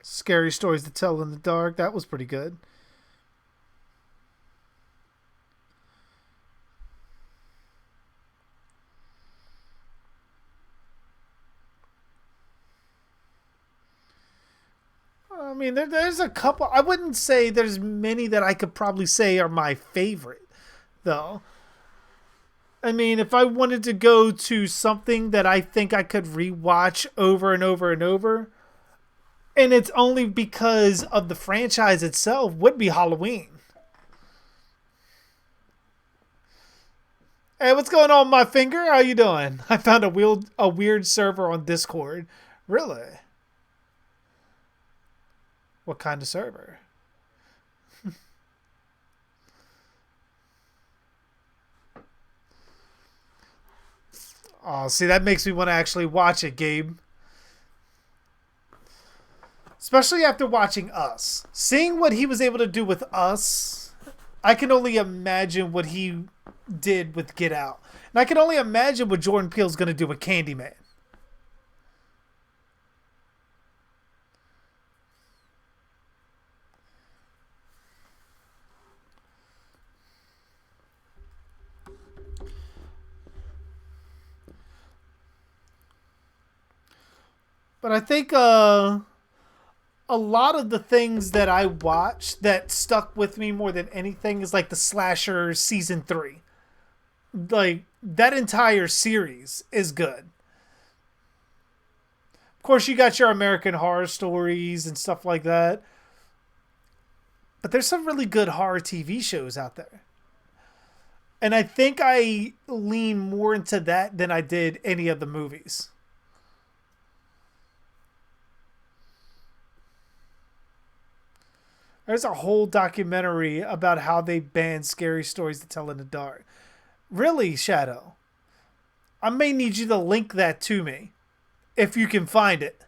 Scary Stories to Tell in the Dark. That was pretty good. I mean, there's a couple. I wouldn't say there's many that I could probably say are my favorite, though. I mean, if I wanted to go to something that I think I could rewatch over and over and over, and it's only because of the franchise itself, would be Halloween. Hey, what's going on, my finger? How you doing? I found a weird server on Discord. Really? What kind of server? Oh, see, that makes me want to actually watch it, Gabe. Especially after watching Us. Seeing what he was able to do with Us, I can only imagine what he did with Get Out. And I can only imagine what Jordan Peele's going to do with Candyman. But I think a lot of the things that I watched that stuck with me more than anything is like the Slasher season 3. Like that entire series is good. Of course, you got your American Horror Stories and stuff like that. But there's some really good horror TV shows out there. And I think I lean more into that than I did any of the movies. There's a whole documentary about how they banned scary stories to tell in the dark. Really, Shadow? I may need you to link that to me if you can find it.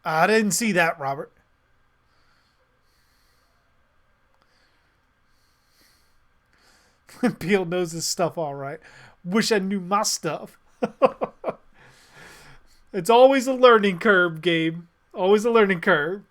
I didn't see that, Robert. Peel knows his stuff all right. Wish I knew my stuff. It's always a learning curve, Gabe. Always a learning curve.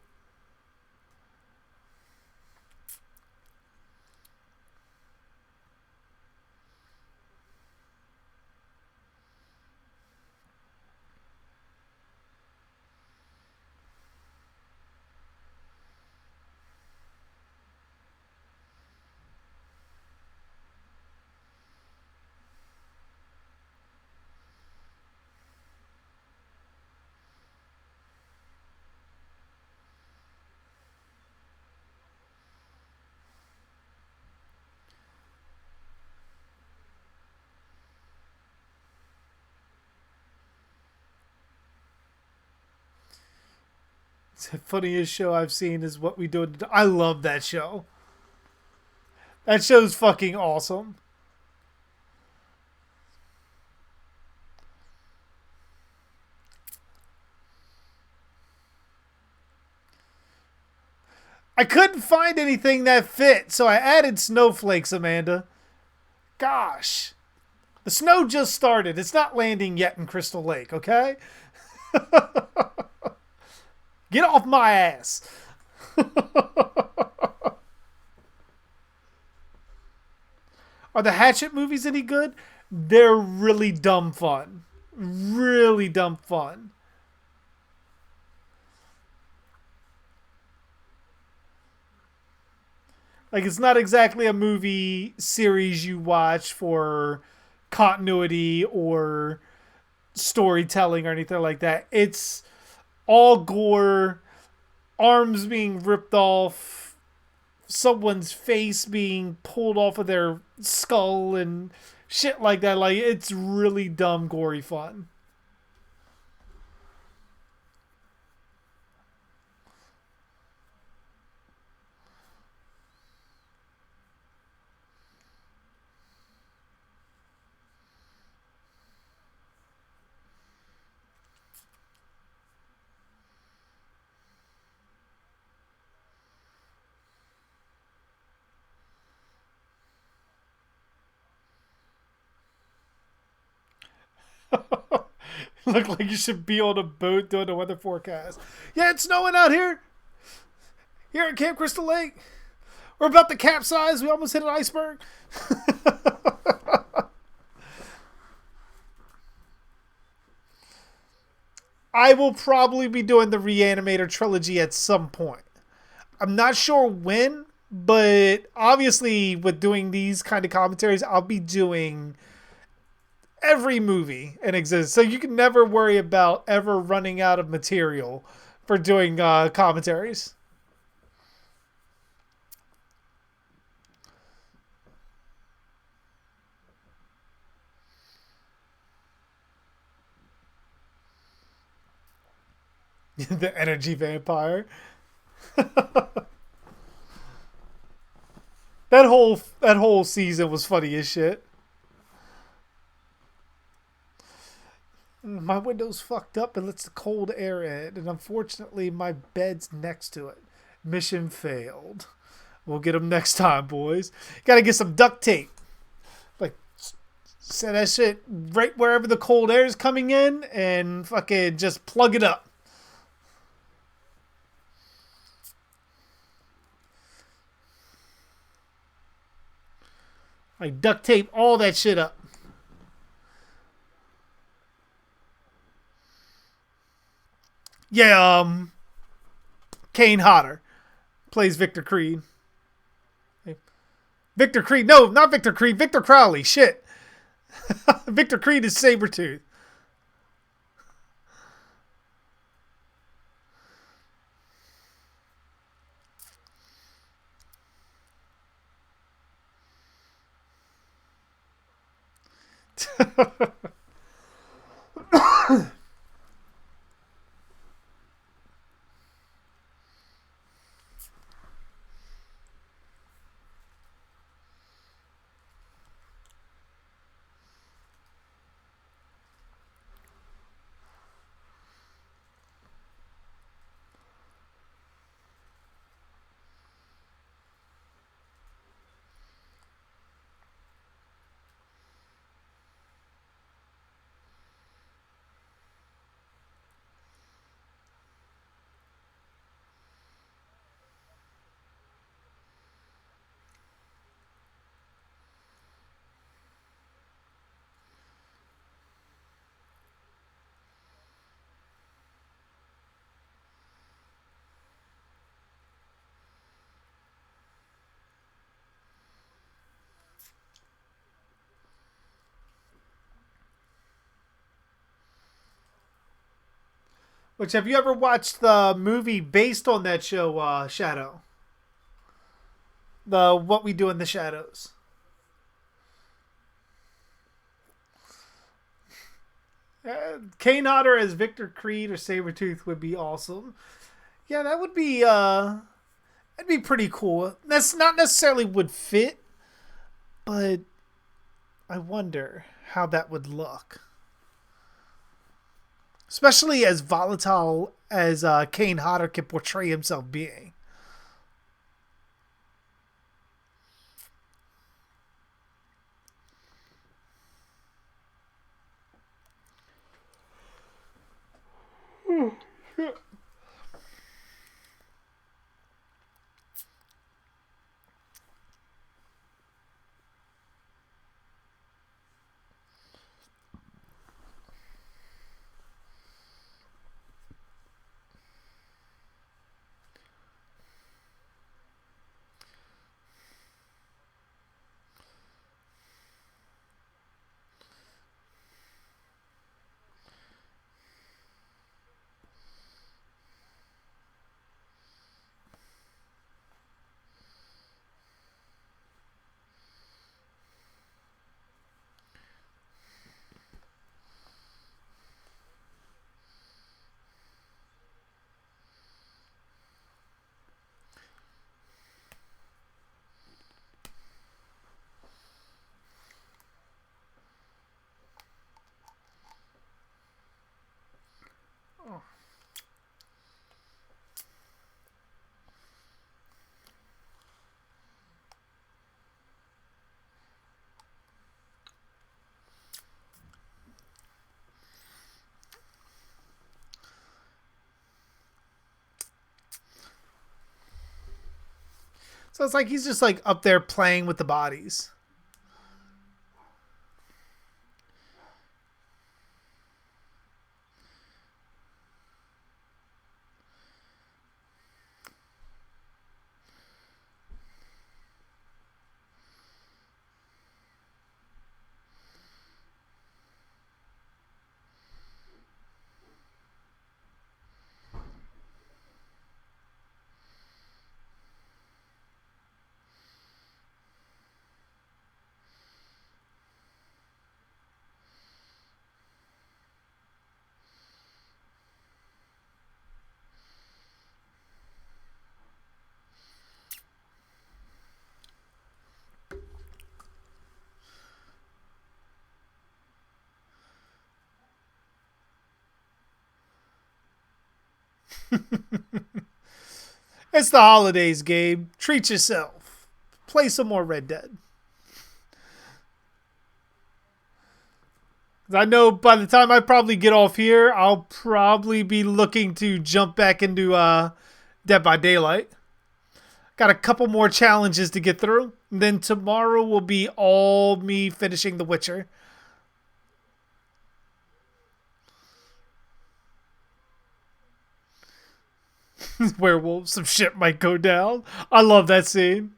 The funniest show I've seen is What We Do. I love that show. That show's fucking awesome. I couldn't find anything that fit, so I added snowflakes, Amanda. Gosh. The snow just started. It's not landing yet in Crystal Lake, okay? Get off my ass. Are the Hatchet movies any good? They're really dumb fun. Really dumb fun. Like, it's not exactly a movie series you watch for continuity or storytelling or anything like that. It's all gore, arms being ripped off, someone's face being pulled off of their skull and shit like that. Like, it's really dumb, gory fun. Look like you should be on a boat doing the weather forecast. Yeah, it's snowing out here. Here at Camp Crystal Lake. We're about to capsize. We almost hit an iceberg. I will probably be doing the Reanimator trilogy at some point. I'm not sure when, but obviously with doing these kind of commentaries, I'll be doing every movie in existence. So you can never worry about ever running out of material for doing commentaries. The energy vampire. That whole season was funny as shit. My window's fucked up and lets the cold air in, and unfortunately my bed's next to it. Mission failed. We'll get them next time, boys. Gotta get some duct tape. Like, set that shit right wherever the cold air is coming in and fucking just plug it up. Like, duct tape all that shit up. Yeah, Kane Hodder plays Victor Creed. Victor Creed. No, not Victor Creed. Victor Crowley. Shit. Victor Creed is Sabretooth. Which, have you ever watched the movie based on that show, Shadow? The What We Do in the Shadows. Kane Hodder as Victor Creed or Sabretooth would be awesome. Yeah, that would be that'd be pretty cool. That's not necessarily would fit, but I wonder how that would look. Especially as volatile as Kane Hodder can portray himself being. So it's like he's just like up there playing with the bodies. It's the holidays, Gabe. Treat yourself. Play some more Red Dead. I know by the time I probably get off here, I'll probably be looking to jump back into Dead by Daylight. Got a couple more challenges to get through. And then tomorrow will be all me finishing The Witcher. Werewolves, some shit might go down. I love that scene.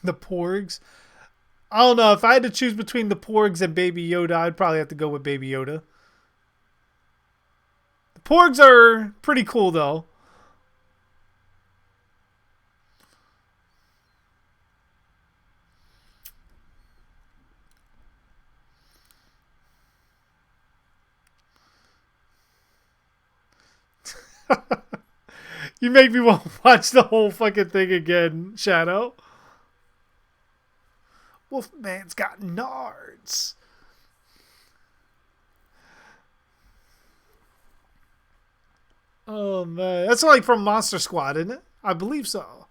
The Porgs. I don't know. If I had to choose between the Porgs and Baby Yoda, I'd probably have to go with Baby Yoda. The Porgs are pretty cool, though. You make me want to watch the whole fucking thing again, Shadow. Wolfman's got nards. Oh man, that's like from Monster Squad, isn't it? I believe so.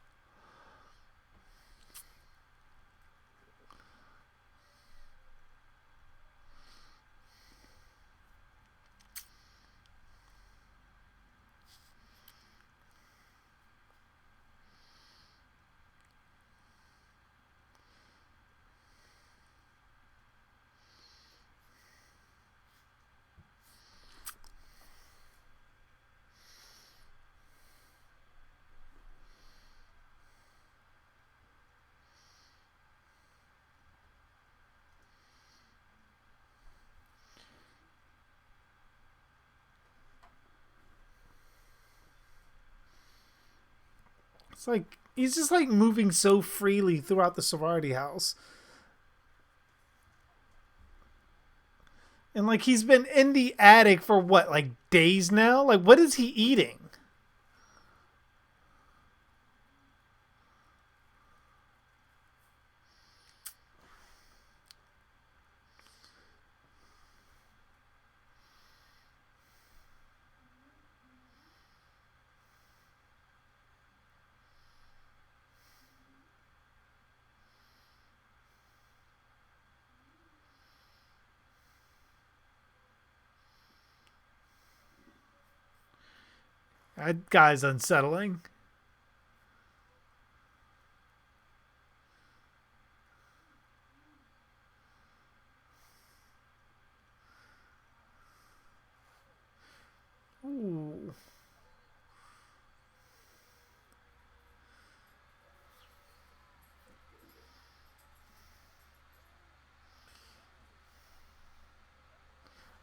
It's like he's just like moving so freely throughout the sorority house. And like he's been in the attic for what, like days now? Like what is he eating? That guy's unsettling. Ooh.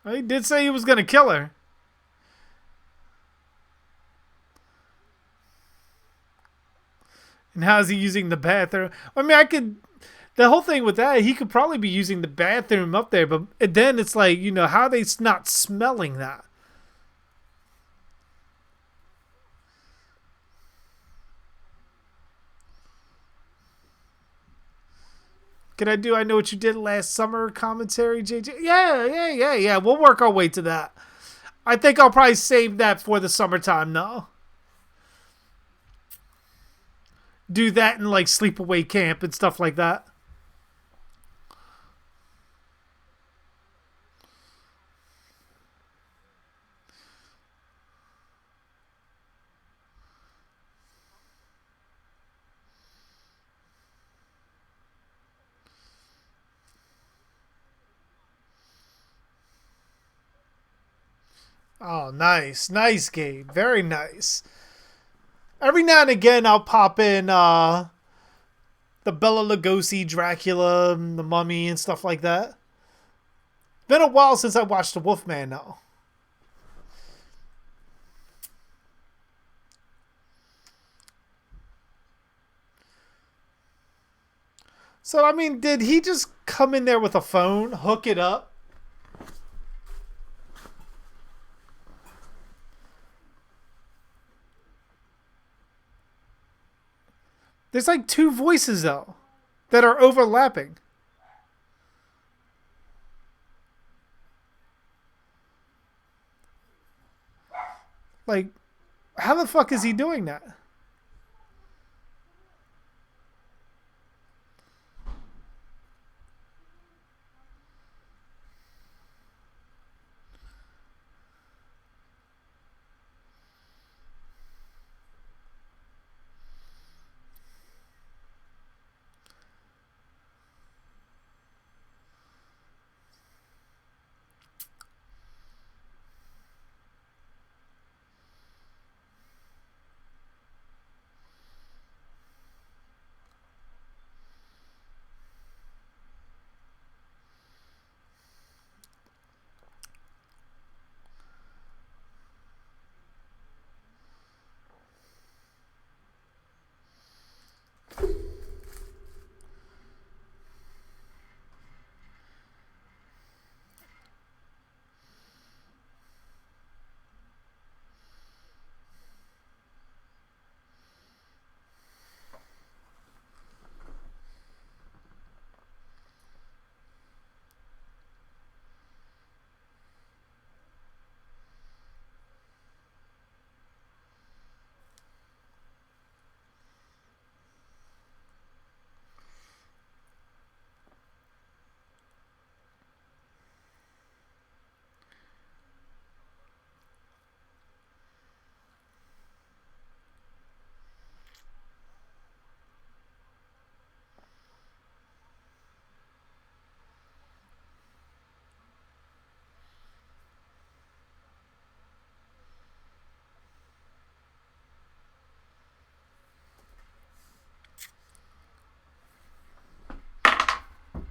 He did say he was gonna kill her. And how is he using the bathroom? I mean, I could. The whole thing with that, he could probably be using the bathroom up there, but then it's like, how are they not smelling that? Can I do I Know What You Did Last Summer commentary, JJ? Yeah. We'll work our way to that. I think I'll probably save that for the summertime now. Do that in like sleepaway camp and stuff like that. Oh, nice. Nice, Gabe. Very nice. Every now and again, I'll pop in the Bela Lugosi Dracula, the Mummy, and stuff like that. Been a while since I watched The Wolfman, though. So, I mean, did he just come in there with a phone, hook it up? There's like two voices, though, that are overlapping. Like, how the fuck is he doing that?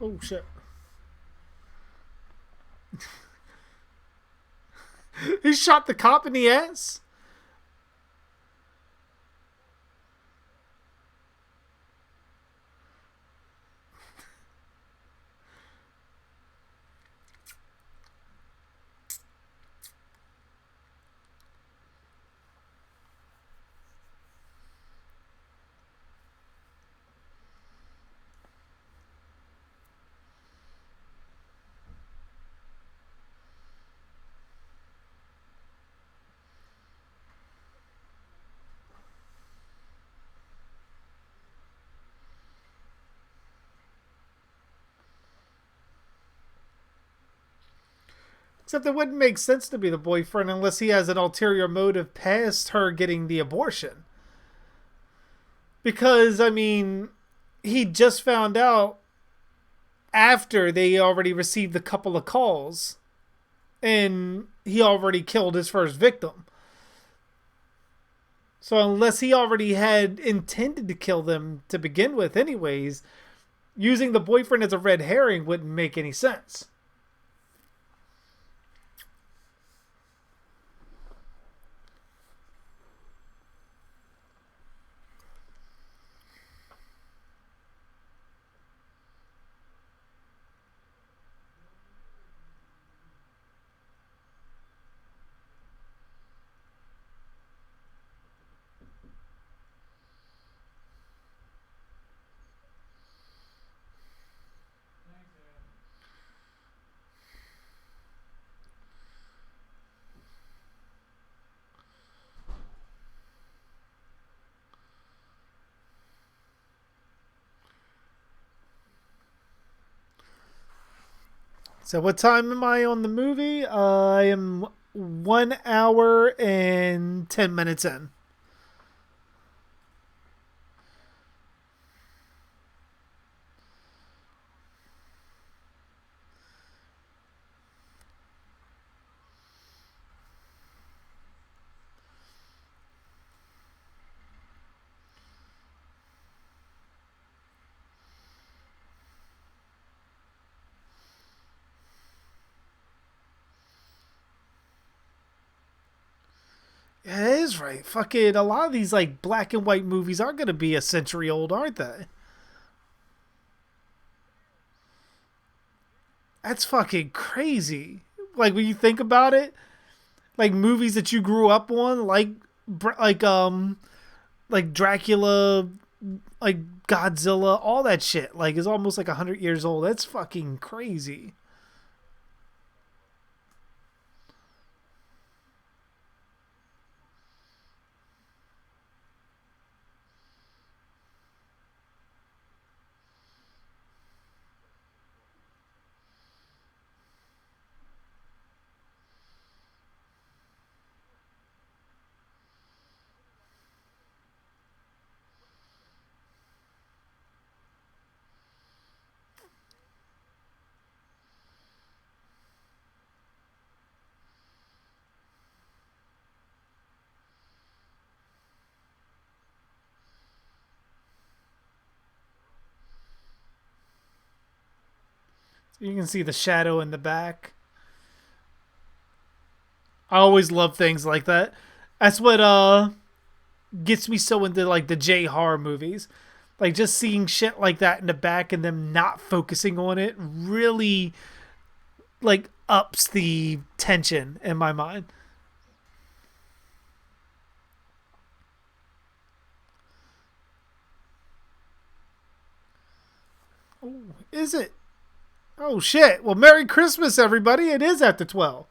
Oh shit. He shot the cop in the ass? Except it wouldn't make sense to be the boyfriend unless he has an ulterior motive past her getting the abortion. Because, I mean, he just found out after they already received a couple of calls and he already killed his first victim. So unless he already had intended to kill them to begin with anyways, using the boyfriend as a red herring wouldn't make any sense. So what time am I on the movie? I am 1 hour and 10 minutes in. Yeah, it is right. Fucking a lot of these like black and white movies are gonna be a century old, aren't they? That's fucking crazy. Like when you think about it, like movies that you grew up on, like like Dracula, like Godzilla, all that shit, like is almost like 100 years old. That's fucking crazy. You can see the shadow in the back. I always love things like that. That's what gets me so into like the J horror movies. Like just seeing shit like that in the back and them not focusing on it really like ups the tension in my mind. Oh, is it? Oh shit. Well, Merry Christmas everybody. It is after 12.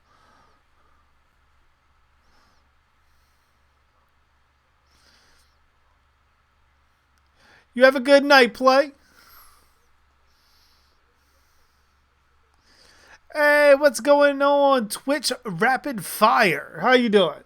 You have a good night, Play. Hey, what's going on Twitch Rapid Fire? How you doing?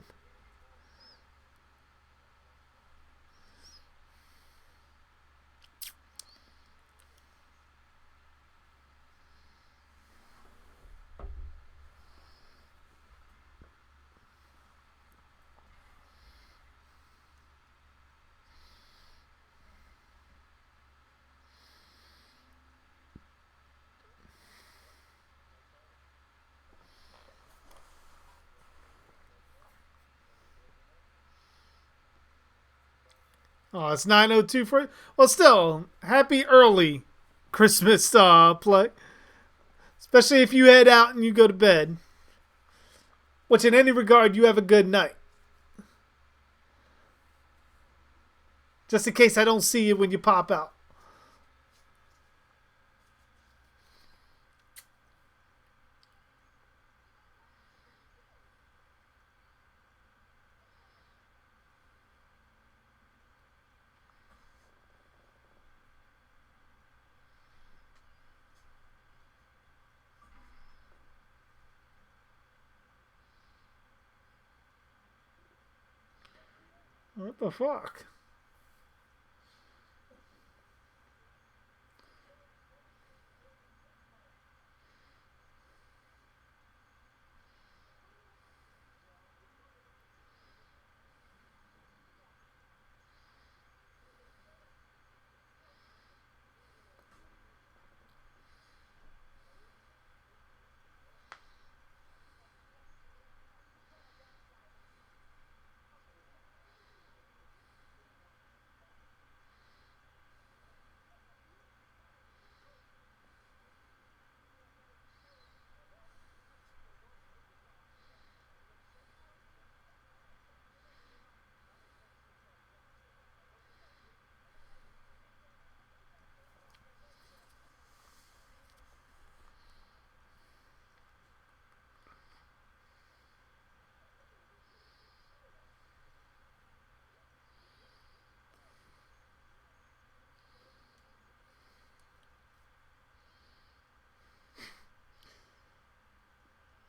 Oh, it's 9:02 for it. Well, still, happy early Christmas play. Especially if you head out and you go to bed. Which, in any regard, you have a good night. Just in case I don't see you when you pop out. What the fuck?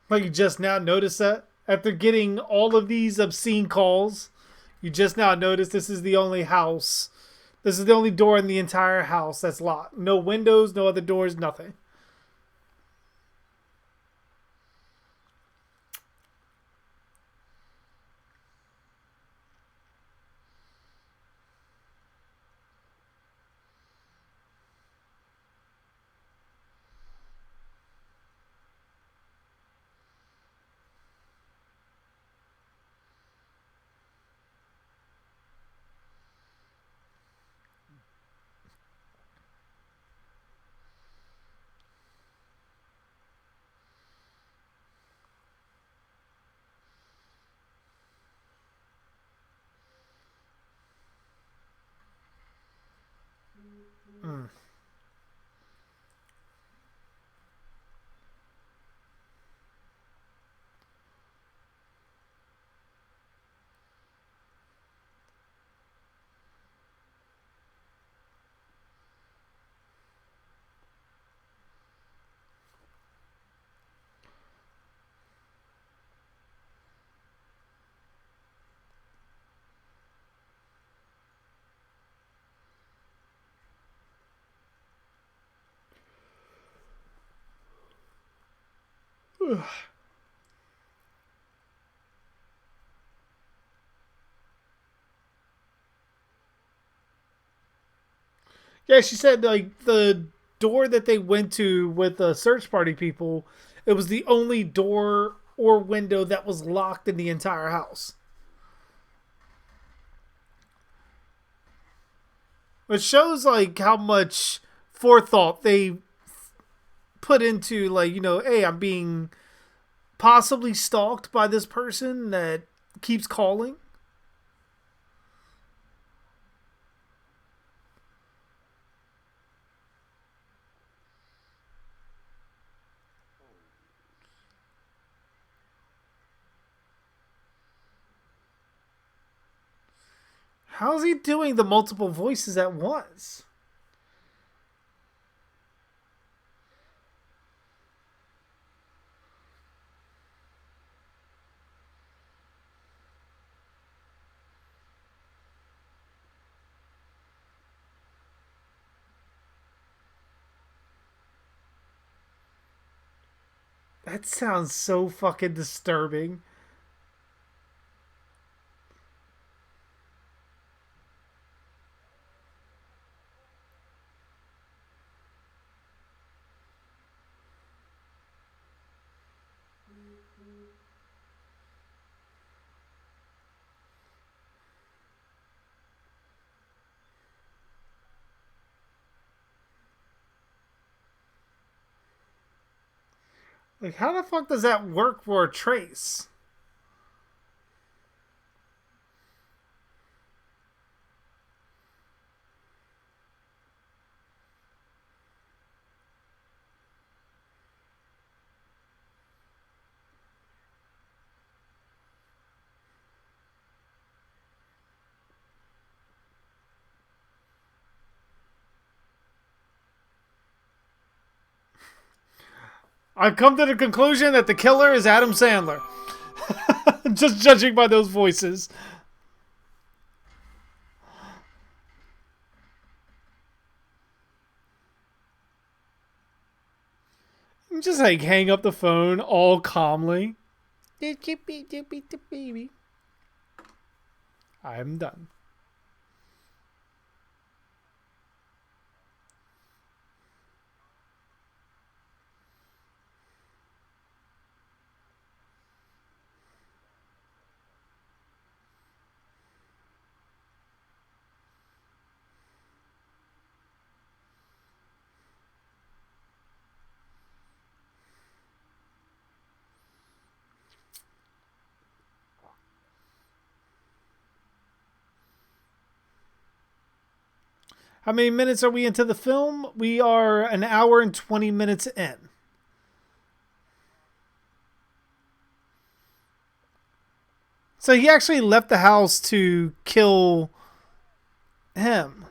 Like you just now noticed that? After getting all of these obscene calls, you just now notice this is the only house. This is the only door in the entire house that's locked. No windows, no other doors, nothing. Mm. Yeah, she said like the door that they went to with the search party people, it was the only door or window that was locked in the entire house. Which shows like how much forethought they put into like, hey, I'm being possibly stalked by this person that keeps calling. How's he doing the multiple voices at once? That sounds so fucking disturbing. Like, how the fuck does that work for a trace? I've come to the conclusion that the killer is Adam Sandler. Just judging by those voices. Just like hang up the phone all calmly. Baby. I'm done. How many minutes are we into the film? We are an hour and 20 minutes in. So he actually left the house to kill him.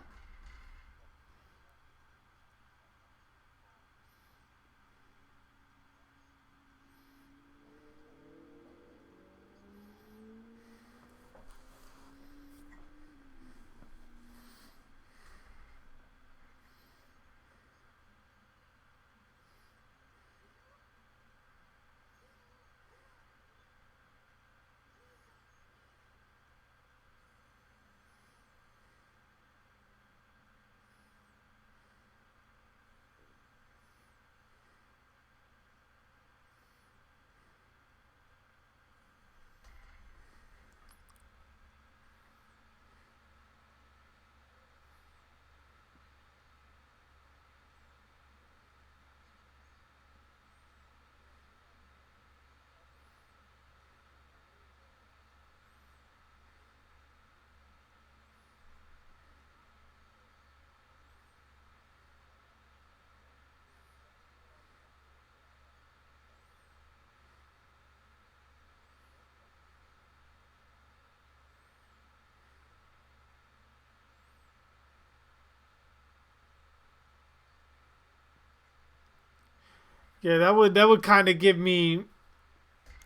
Yeah, that would kind of give me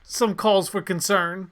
some cause for concern.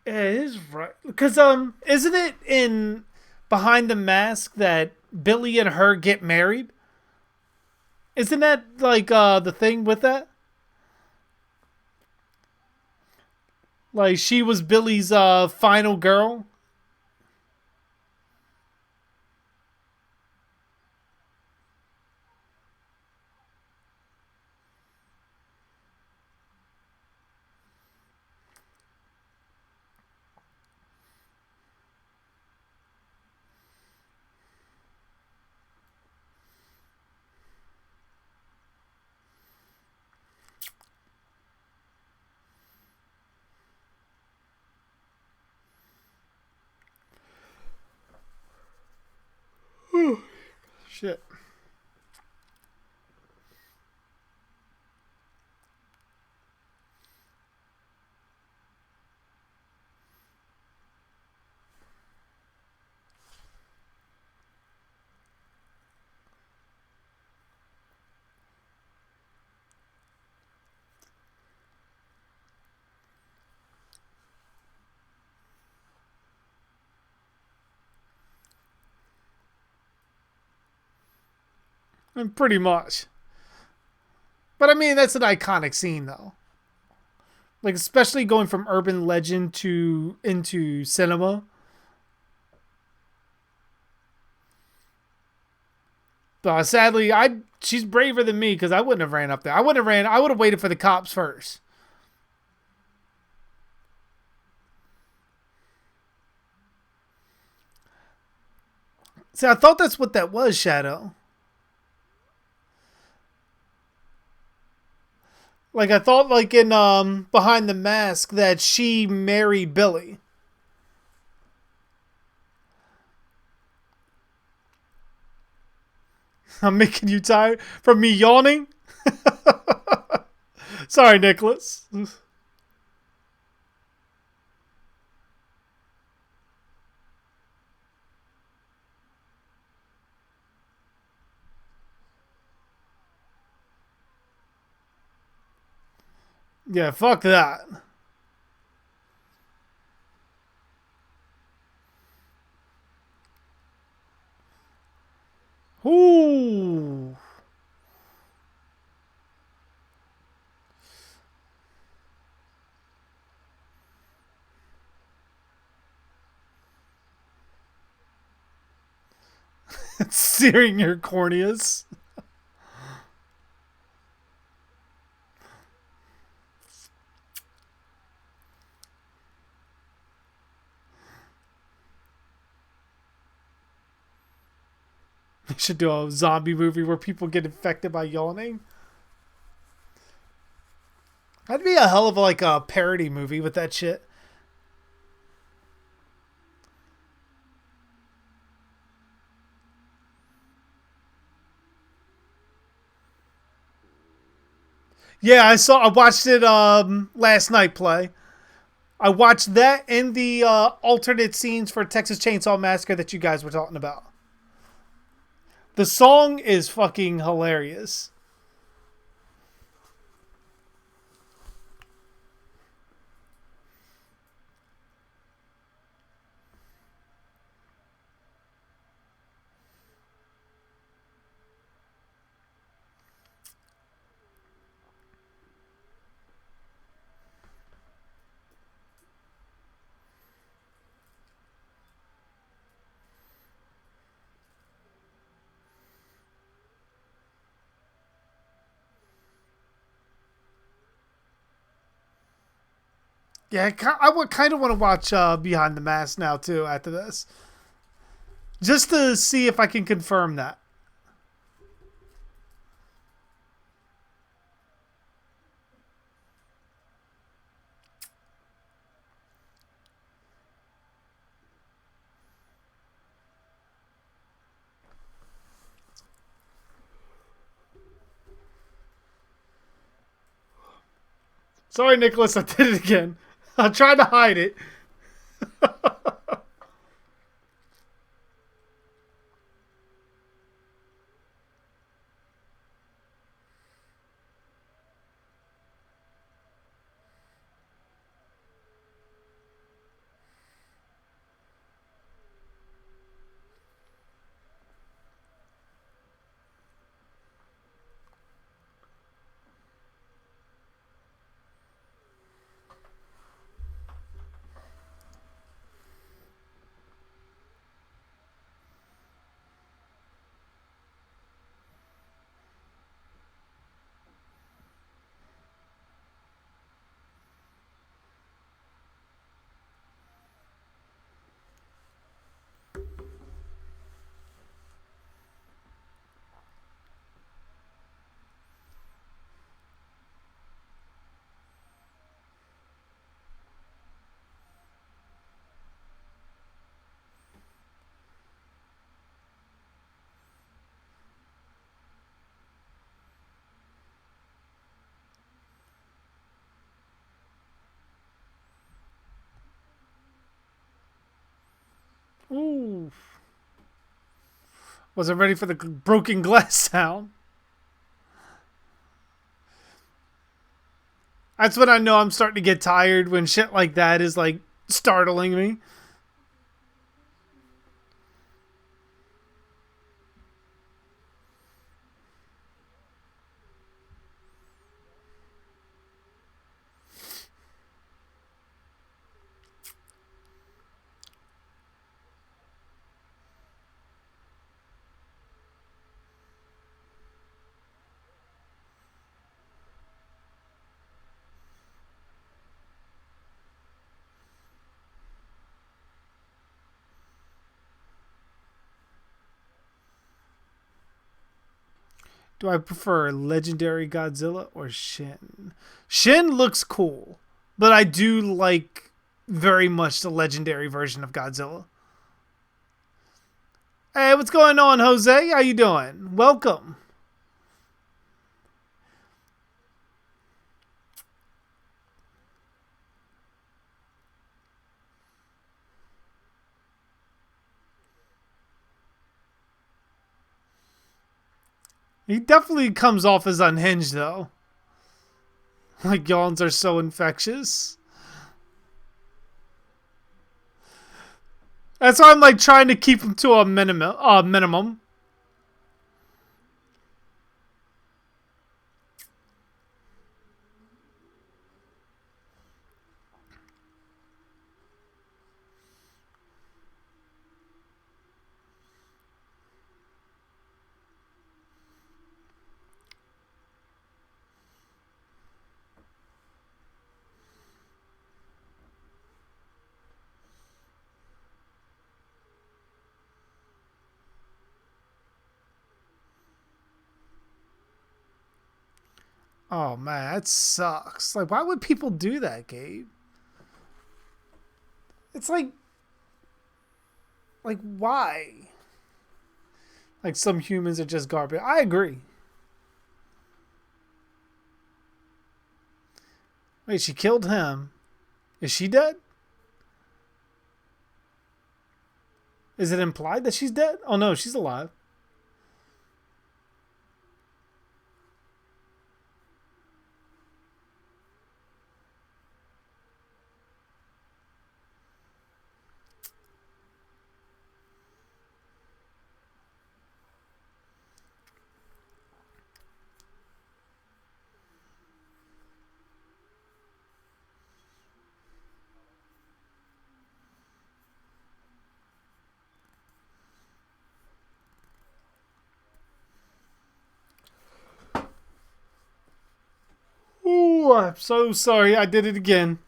Yeah, it is right because isn't it in Behind the Mask that Billy and her get married? Isn't that like the thing with that? Like she was Billy's final girl. Shit. Pretty much. But I mean, that's an iconic scene, though. Like, especially going from urban legend to into cinema. But sadly, she's braver than me because I wouldn't have ran up there. I wouldn't have ran. I would have waited for the cops first. See, I thought that's what that was, Shadow. Like I thought, like in Behind the Mask, that she married Billy. I'm making you tired from me yawning. Sorry, Nicholas. Yeah, fuck that. Ooh. It's searing your corneas. They should do a zombie movie where people get infected by yawning. That'd be a hell of like a parody movie with that shit. Yeah, I watched it last night play. I watched that and the alternate scenes for Texas Chainsaw Massacre that you guys were talking about. The song is fucking hilarious. Yeah, I would kind of want to watch Behind the Mask now too after this, just to see if I can confirm that. Sorry, Nicholas, I did it again. I tried to hide it. Ooh. Wasn't ready for the broken glass sound. That's when I know I'm starting to get tired, when shit like that is like startling me. Do I prefer Legendary Godzilla or Shin? Shin looks cool, but I do like very much the legendary version of Godzilla. Hey, what's going on, Jose? How you doing? Welcome. He definitely comes off as unhinged, though. Like, yawns are so infectious. That's why I'm like trying to keep him to a minimum. Oh man, that sucks. Like, why would people do that, Gabe? It's like why? Like some humans are just garbage. I agree. Wait, she killed him. Is she dead? Is it implied that she's dead? Oh no, she's alive. Ooh, I'm so sorry. I did it again.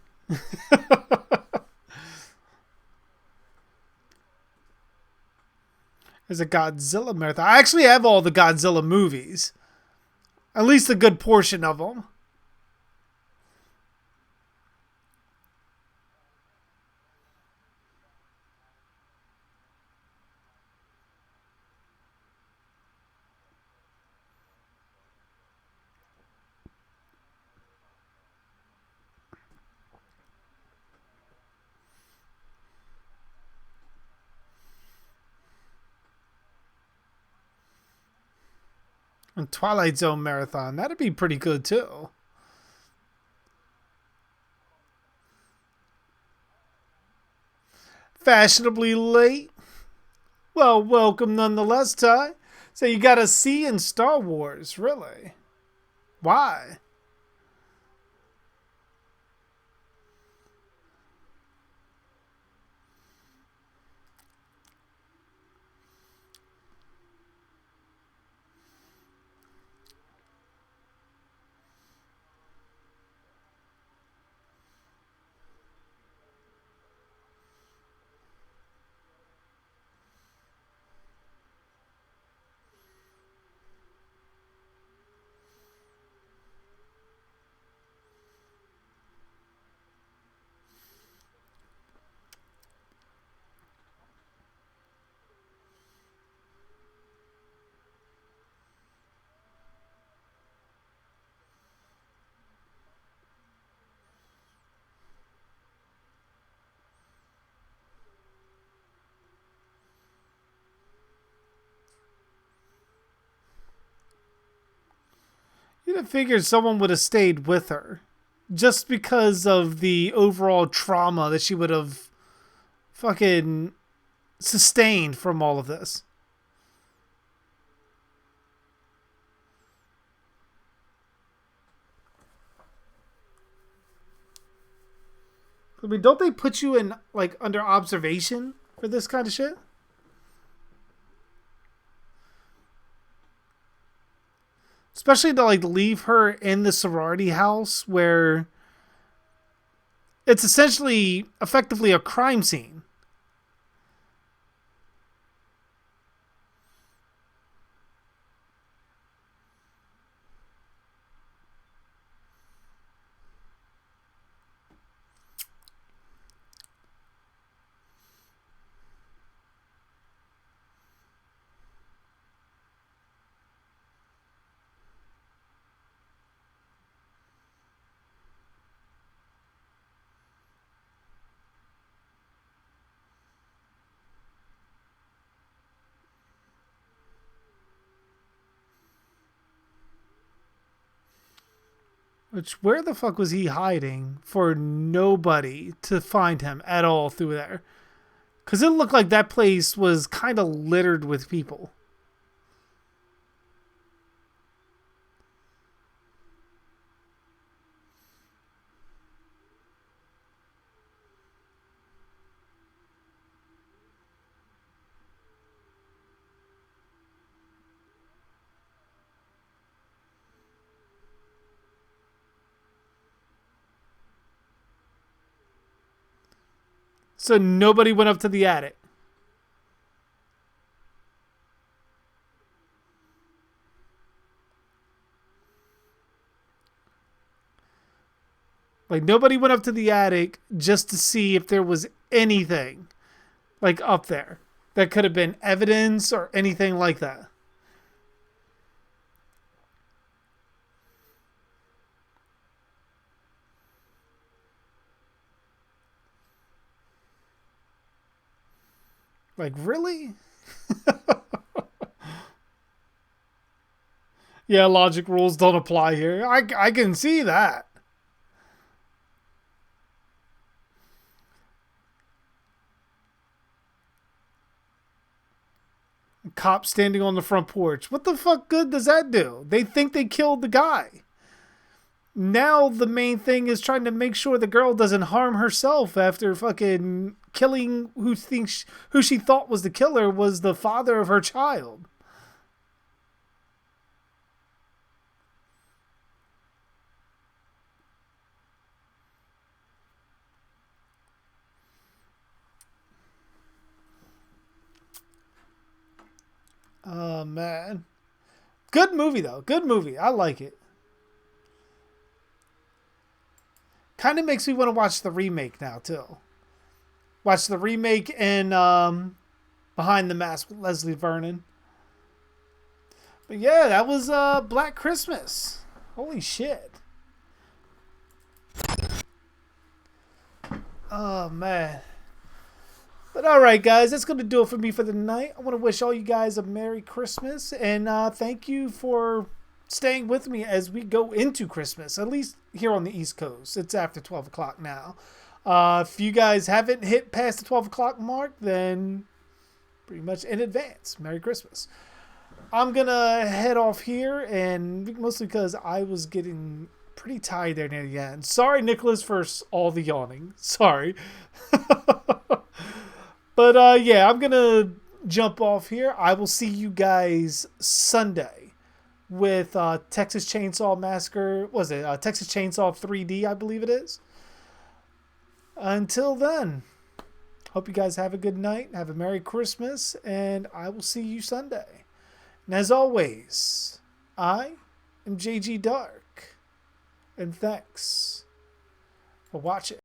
There's a Godzilla marathon. I actually have all the Godzilla movies. At least a good portion of them. And Twilight Zone marathon. That'd be pretty good too. Fashionably late. Well, welcome nonetheless, Ty. So you got a C in Star Wars, really? Why? You'd have figured someone would have stayed with her. Just because of the overall trauma that she would have fucking sustained from all of this. I mean, don't they put you in, like, under observation for this kind of shit? Especially to, like, leave her in the sorority house where it's essentially, effectively a crime scene. Which, where the fuck was he hiding for nobody to find him at all through there? Because it looked like that place was kind of littered with people. So nobody went up to the attic. Like, nobody went up to the attic just to see if there was anything, like, up there that could have been evidence or anything like that. Like, really? Yeah, logic rules don't apply here. I can see that. Cop standing on the front porch. What the fuck good does that do? They think they killed the guy. Now the main thing is trying to make sure the girl doesn't harm herself after fucking killing who she thought was the killer was the father of her child. Oh man. Good movie though. Good movie. I like it. Kind of makes me want to watch the remake now too. Watch the remake and Behind the Mask with Leslie Vernon. But yeah, that was Black Christmas. Holy shit. Oh man. But all right, guys, that's going to do it for me for the night. I want to wish all you guys a Merry Christmas, and thank you for staying with me as we go into Christmas, at least here on the East Coast. It's after 12 o'clock now. If you guys haven't hit past the 12 o'clock mark, then pretty much in advance, Merry Christmas. I'm going to head off here, and mostly because I was getting pretty tired there near the end. Sorry, Nicholas, for all the yawning. Sorry. But yeah, I'm going to jump off here. I will see you guys Sunday with Texas Chainsaw Massacre. Was it Texas Chainsaw 3D, I believe it is. Until then, hope you guys have a good night. Have a Merry Christmas. And I will see you Sunday. And as always, I am JG Dark. And thanks for watching.